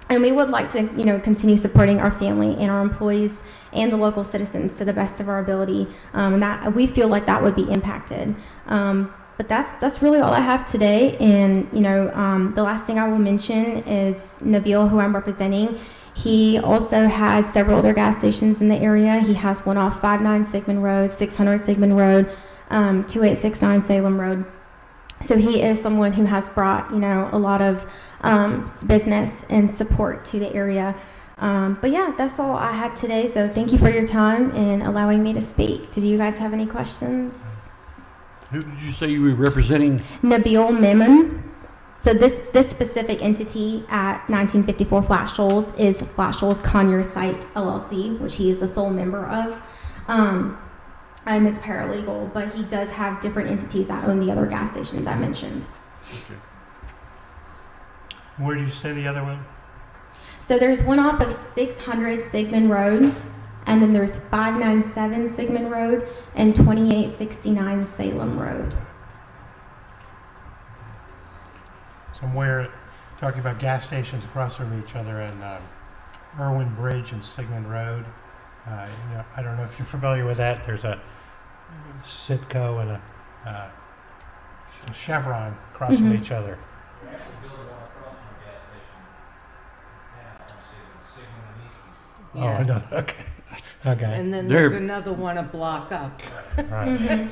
And we would like to, continue supporting our family and our employees and the local citizens to the best of our ability. And that we feel like that would be impacted. But that's really all I have today. And, the last thing I will mention is Nabil, who I'm representing. He also has several other gas stations in the area. He has one off 59 Sigmund Road, 600 Sigmund Road, 2869 Salem Road. So he is someone who has brought, a lot of business and support to the area. But yeah, that's all I had today. So thank you for your time and allowing me to speak. Did you guys have any questions? Who did you say you were representing? Nabil Memon. So this specific entity at 1954 Flat Shoals is Flat Shoals Conyers Site LLC, which he is the sole member of. I'm his paralegal, but he does have different entities that own the other gas stations I mentioned. Okay. Where do you say the other one? So there's one off of 600 Sigmund Road, and then there's 597 Sigmund Road and 2869 Salem Road. Somewhere talking about gas stations across from each other in Irwin Bridge and Sigmund Road. I don't know if you're familiar with that. There's a Citgo and a Chevron across from each other. Oh, no, okay. Okay. And then There- there's another one a block up. Right.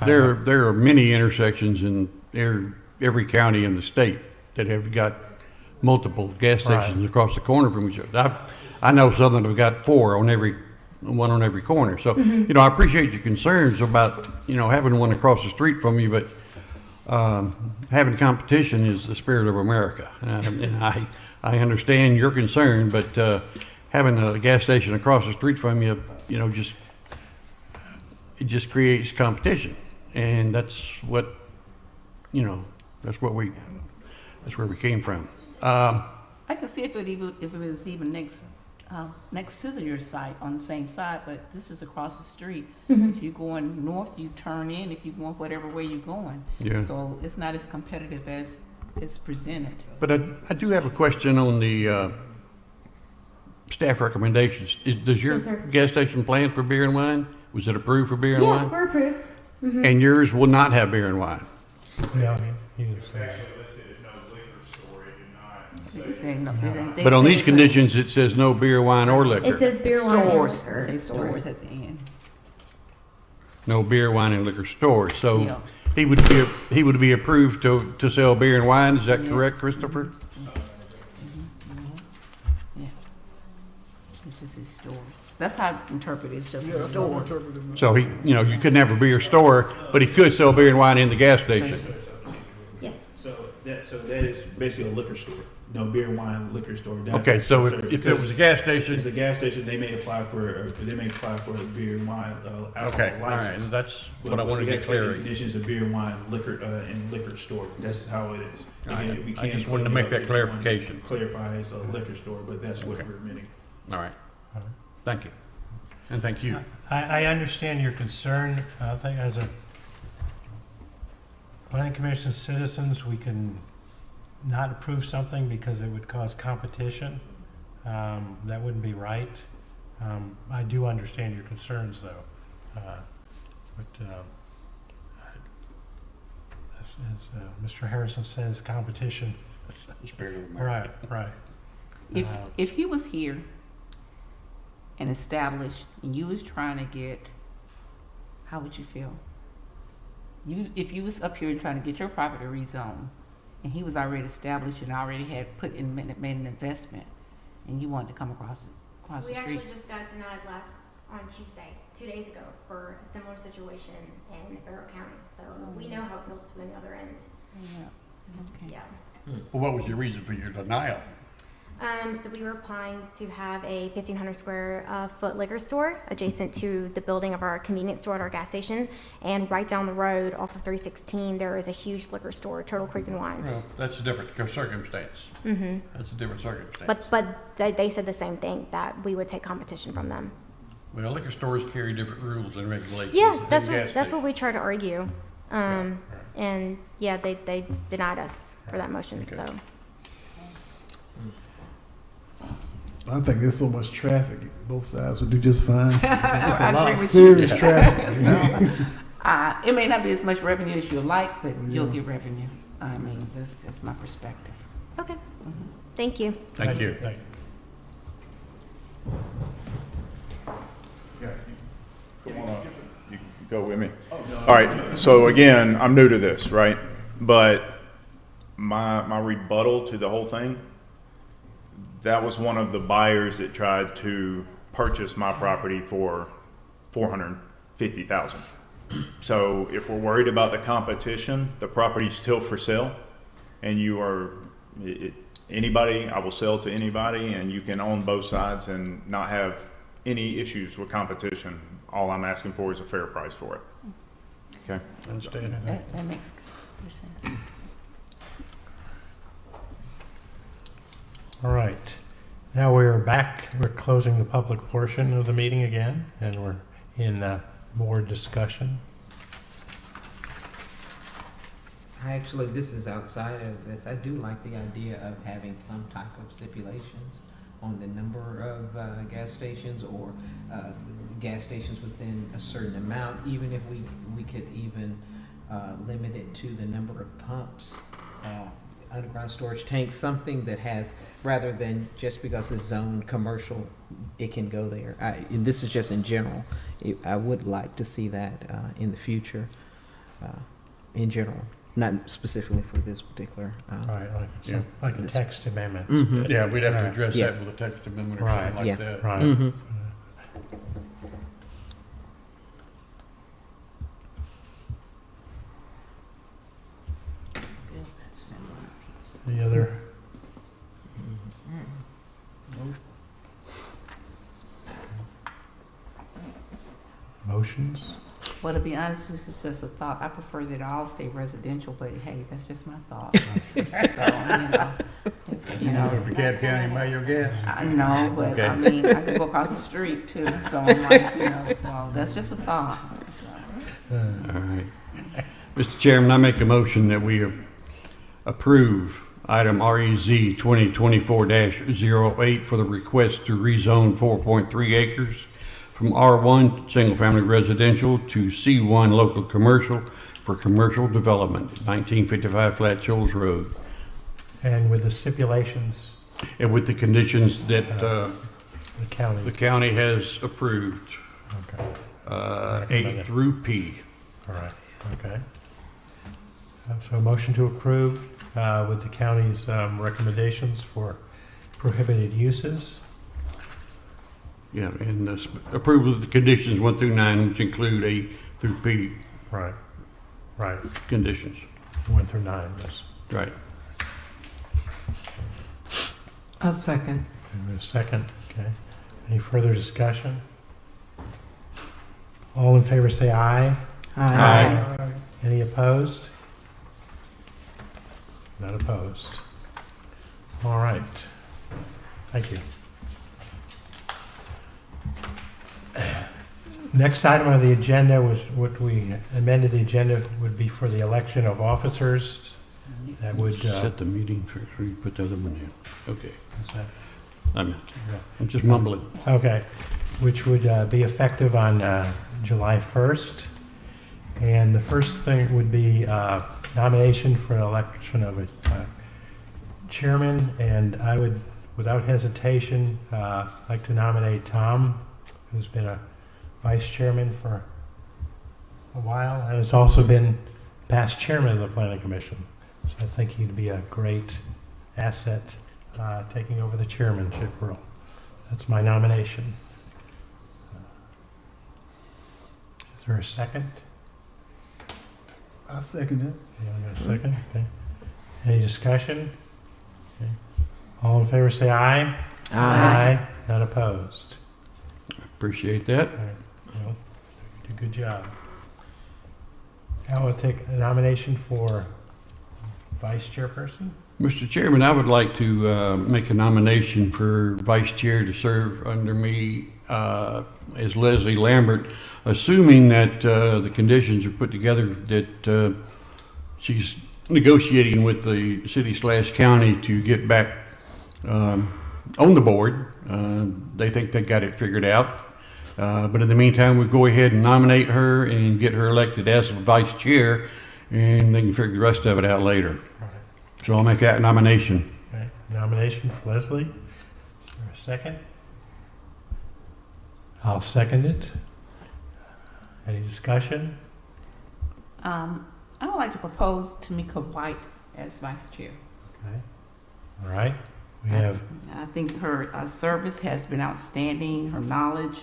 There are many intersections in every county in the state that have got multiple gas stations Right. across the corner from each other. I know some that have got one on every corner. So, I appreciate your concerns about, having one across the street from you, but having competition is the spirit of America. And I understand your concern, but having a gas station across the street from you, it just creates competition. And that's what, that's where we came from. I can see if it was even next to your site on the same side, but this is across the street. If you're going north, you turn in. If you're going whatever way you're going, Yeah. so it's not as competitive as it's presented. But I do have a question on the staff recommendations. Does your Yes, sir. gas station plan for beer and wine? Was it approved for beer and Yeah, wine? we're approved. And yours will not have beer and wine? No, he didn't say that. listed as no liquor store, it did not They say no, they But on say these it's conditions, it says no beer, wine, or It liquor. says beer, wine, and stores. liquor. Say stores at the end. No beer, wine, and liquor stores. So Yeah. he would be approved to sell beer and wine. Is that correct, Yes. Christopher? Yeah. It's just his stores. That's how I interpret it. It's just Yeah, a that's how I store. interpreted it. So you couldn't have a beer store, but he could sell beer and wine in the gas station. Yes. So that is basically a liquor store. No beer, wine, liquor store. Okay, so if it was a gas station. It's a gas station, they may apply for a beer and wine alcohol Okay, all right, license. that's But what I want to we get have clear. the conditions of beer, wine, liquor, and liquor store. That's how it is. All right. Again, we I can't just wanted to put make it that up. clarification. Clarify as a liquor store, but that's what Okay. we're meaning. All right. Thank you. And thank you. I understand your concern. I think as a planning commission citizens, we can not approve something because it would cause competition. That wouldn't be right. I do understand your concerns, though. But as Mr. Harrison says, competition. Spirit of America. Right. If he was here and established, and you was trying to get, how would you feel? If you was up here and trying to get your property rezoned, and he was already established and already had made an investment, and you wanted to come across the We street. actually just got denied on Tuesday, 2 days ago, for a similar situation in Barrow County. So we know how it feels to be on the other end. Yeah. Okay. Yeah. Well, what was your reason for your denial? So we were applying to have a 1,500 square foot liquor store adjacent to the building of our convenience store at our gas station. And right down the road off of 316, there is a huge liquor store, Turtle Creek and Wine. Well, that's a different circumstance. Mm-hmm. That's a different circumstance. But they said the same thing, that we would take competition from them. Well, liquor stores carry different rules and regulations. Yeah, than that's gas what stations. we try to argue. Right. And yeah, they denied us for that motion, Okay. so. I think there's so much traffic, both sides would do just fine. It's I a lot agree of with serious you. traffic. It may not be as much revenue as you like, but you'll get revenue. I mean, that's just my perspective. Okay, thank you. Thank you. Thank You can go with me. All right, so again, I'm new to this, right? But my rebuttal to the whole thing, that was one of the buyers that tried to purchase my property for $450,000. So if we're worried about the competition, the property's still for sale, and anybody, I will sell to anybody, and you can own both sides and not have any issues with competition. All I'm asking for is a fair price for it. Okay? Understand. That makes good sense. All right. Now we're back. We're closing the public portion of the meeting again, and we're in more discussion. This is outside of this. I do like the idea of having some type of stipulations on the number of gas stations or gas stations within a certain amount, even if we could even limit it to the number of pumps, underground storage tanks, something that has, rather than just because it's zoned commercial, it can go there. And this is just in general. I would like to see that in the future, in general, not specifically for this particular. Right, Yeah. like a text amendment. Mhm. Yeah, we'd have to address Yeah. that with a text amendment or Right. something like Yeah. that. Right. Mhm. Build that similar piece. The other, motions? Well, to be honest, this is just a thought. I prefer that it all stay residential, but hey, that's just my thought. So, If DeKalb County buy your gas. I know, but Okay. I mean, I could go across the street too, so I'm like, so that's just a thought. So. All right. Mr. Chairman, I make a motion that we approve item REZ 2024-08 for the request to rezone 4.3 acres from R1 Single Family Residential to C1 Local Commercial for commercial development, 1955 Flat Shoals Road, And with the stipulations, and with the conditions that the county. the county has approved, Okay, A through P. all right, okay. So a motion to approve with the county's recommendations for prohibited uses. Yeah, and approval of the conditions 1 through 9, which include A through P Right, right, conditions. 1 through 9, yes. Right. I'll second. And a second, okay. Any further discussion? All in favor say aye. Aye. Any opposed? Not opposed. All right. Thank you. Next item on the agenda was what we amended the agenda would be for the election of officers. That would, Set the meeting for, you put the other one in. Okay. is that- I'm just mumbling. okay, which would be effective on July 1st. And the first thing would be nomination for an election of a chairman. And I would, without hesitation, like to nominate Tom, who's been a vice chairman for a while and has also been past chairman of the planning commission. So I think he'd be a great asset taking over the chairmanship role. That's my nomination. Is there a second? I second it. Yeah, I got a second. Okay. Any discussion? Okay. All in favor say aye. Aye. None opposed. Appreciate that. All right. Well, you did a good job. Now we'll take a nomination for vice chairperson. Mr. Chairman, I would like to make a nomination for vice chair to serve under me as Leslie Lambert, assuming that the conditions are put together that she's negotiating with the city/county to get back on the board. They think they got it figured out. But in the meantime, we'll go ahead and nominate her and get her elected as vice chair, and they can figure the rest of it out later. So I'll make that nomination. Okay. Nomination for Leslie. Is there a second? I'll second it. Any discussion? I would like to propose Tamika White as vice chair. Okay. All right. We have, I think her service has been outstanding. Her knowledge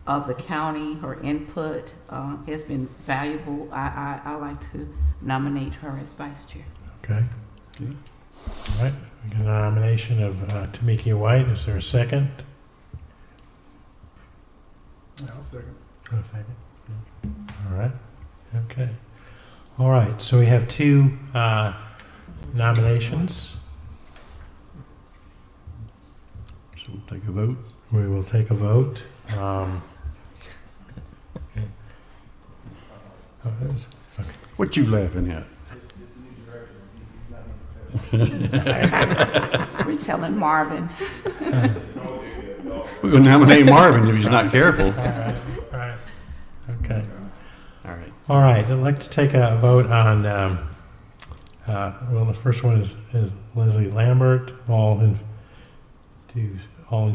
of the county, her input has been valuable. I like to nominate her as vice chair. okay. All right. We got a nomination of Tamika White. Is there a second? I'll second. A second. All right. Okay. All right. So we have two nominations. So we'll take a vote. We will take a vote. What you laughing at? We're telling Marvin. We're going to nominate Marvin if he's not careful. All right. All right. Okay. All right. All right. I'd like to take a vote on. Well, the first one is Leslie Lambert. All in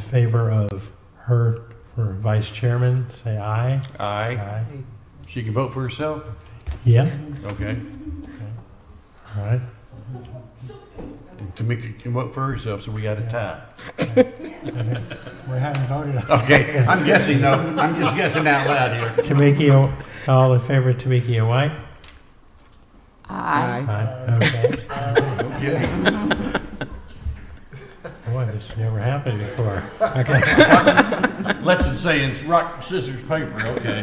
favor of her for vice chairman, say aye. Aye. Aye. She can vote for herself? Yeah. Okay. All right. And Tamika can vote for herself, so we got a tie. We haven't voted on. Okay, I'm guessing, no. I'm just guessing out loud here. Tamika, all in favor of Tamika White? Aye. Aye. Okay. Okay. Boy, this never happened before. Okay. Lesson saying it's rock, scissors, paper, okay.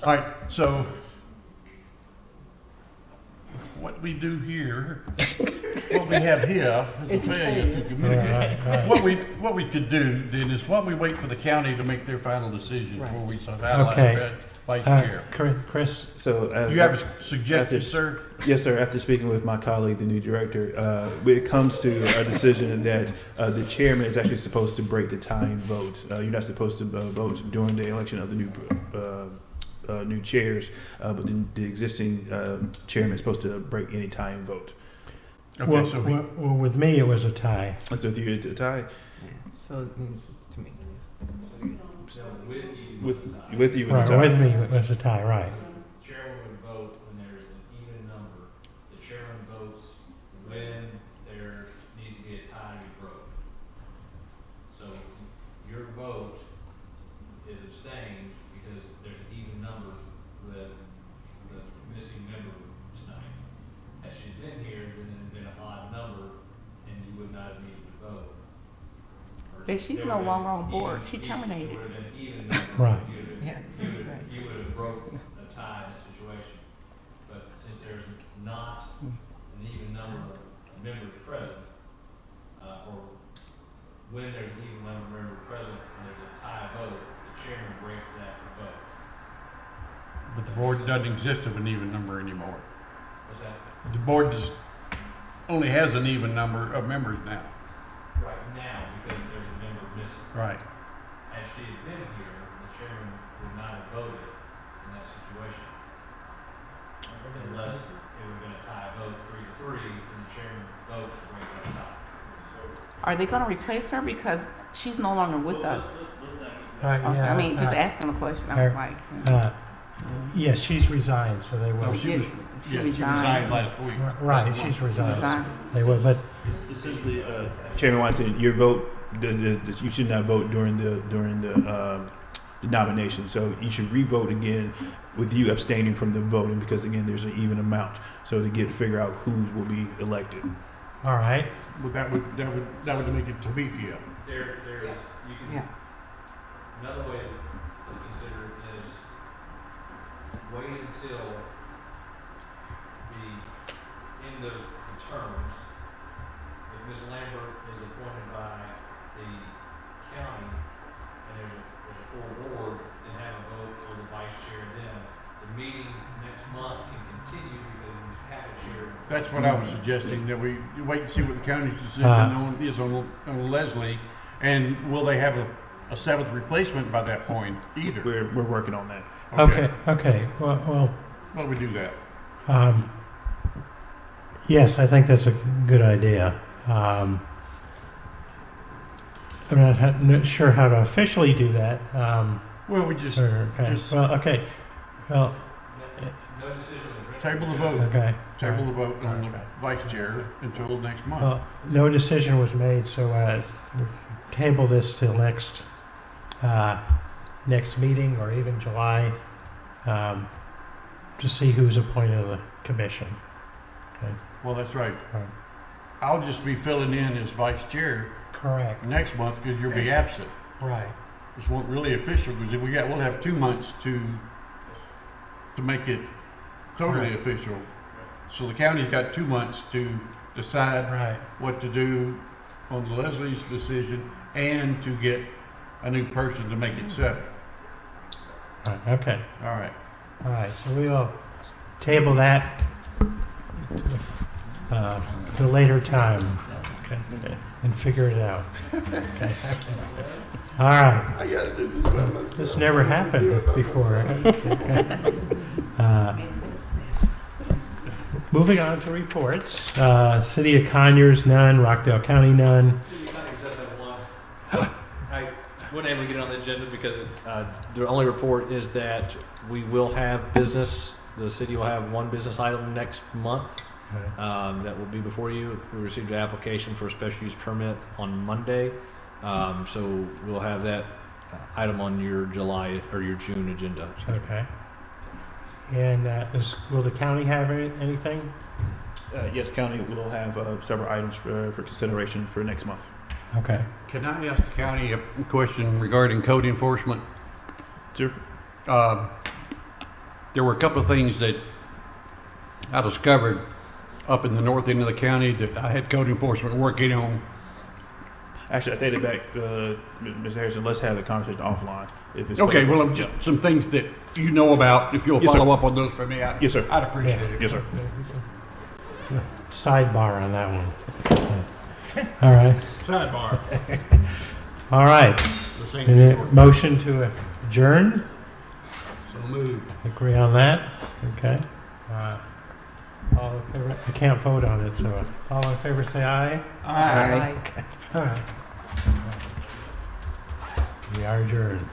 All right, so what we do here, what we have here is a failure to communicate. Right. What we could do then is why don't we wait for the county to make their final decision before we Okay. highlight vice chair. Chris? So, You have a suggestion, sir? Yes, sir. After speaking with my colleague, the new director, when it comes to a decision that the chairman is actually supposed to break the tying vote. You're not supposed to vote during the election of the new chairs, but the existing chairman is supposed to break any tying vote. Okay, Well, so well, with me, it was a tie. So if you're to tie, So it means it's to me. with you in the Right, tie. with me, it was a tie, right. Chairman would vote when there's an even number. The chairman votes when there needs to be a tie to be broken. So your vote is abstained because there's an even number with the missing member tonight. Had she been here, then it'd been an odd number and you would not have needed to vote. Or If she's there no would've longer been on board, even- she it terminated. would've been an even number. Right. You would have broke a tie in that situation. But since there's not an even number of members present, or when there's an even number of members present and there's a tie vote, the chairman breaks that vote. but the board doesn't exist of an even number anymore. What's that? The board only has an even number of members now. Right now, because there's a member missing. Right. Had she had been here, the chairman would not have voted in that situation. Unless it would have been a tie vote 3-3, and the chairman votes to break that tie. Are they going to replace her because she's no longer with us? Right, yeah. I mean, just asking a question. I was like, Yes, she's resigned, so they will. No, she resigned last week. Right, she's resigned. Resigned. They will, but Essentially, Chairman Weinstein, your vote, you should not vote during the the nomination. So you should re-vote again with you abstaining from the voting because again, there's an even amount. So to figure out who will be elected. All right. Well, that would make it Tabithia. There's, you can, Yeah. another way to consider it is wait until the end of the terms. If Ms. Lambert is appointed by the county and there's a full board, then have a vote for the vice chair then. The meeting next month can continue because we have a chair. That's what I was suggesting, that we wait and see what the county's decision is on Leslie. And will they have a seventh replacement by that point either? We're working on that. Okay. Well, Why don't we do that? yes, I think that's a good idea. I'm not sure how to officially do that. Well, we just Okay. just- Well, okay. Well, No decision was table the vote. okay. Table the vote on the vice chair until next month. Well, no decision was made, so we'll table this till next meeting or even July to see who's appointed to the commission. Well, that's right. Right. I'll just be filling in as vice chair Correct. next month because you'll be absent. Right. This won't really official because we'll have 2 months to make it totally Right. official. So the county's got 2 months to decide Right. what to do on Leslie's decision and to get a new person to make it 7. Right. Okay. All right. All right. So we will table that to a later time. Okay. And figure it out. Okay. All right. I gotta do this by myself. This never happened before. Okay. Moving on to reports. City of Conyers, none. Rockdale County, none. City of Conyers does have one. I wasn't able to get it on the agenda because the only report is that we will have business. The city will have one business item next month that will be before you. We received an application for a special use permit on Monday. So we'll have that item on your July or your June agenda. Okay. And will the county have anything? Yes, county will have several items for consideration for next month. Okay. Can I ask the county a question regarding code enforcement? Sure. There were a couple of things that I discovered up in the north end of the county that I had code enforcement working on. Actually, I take it back, Mr. Harrison. Let's have the conversation offline. If it's Okay, well, just some things that you know about. If you'll Yes, follow sir. up on those for me, Yes, sir. I'd appreciate it. Yes, sir. Sidebar on that one. All right. Sidebar. All right. This ain't And short. motion to adjourn. So moved. Agree on that? Okay. All in favor? I can't vote on it, so all in favor say aye. Aye. All right. We are adjourned.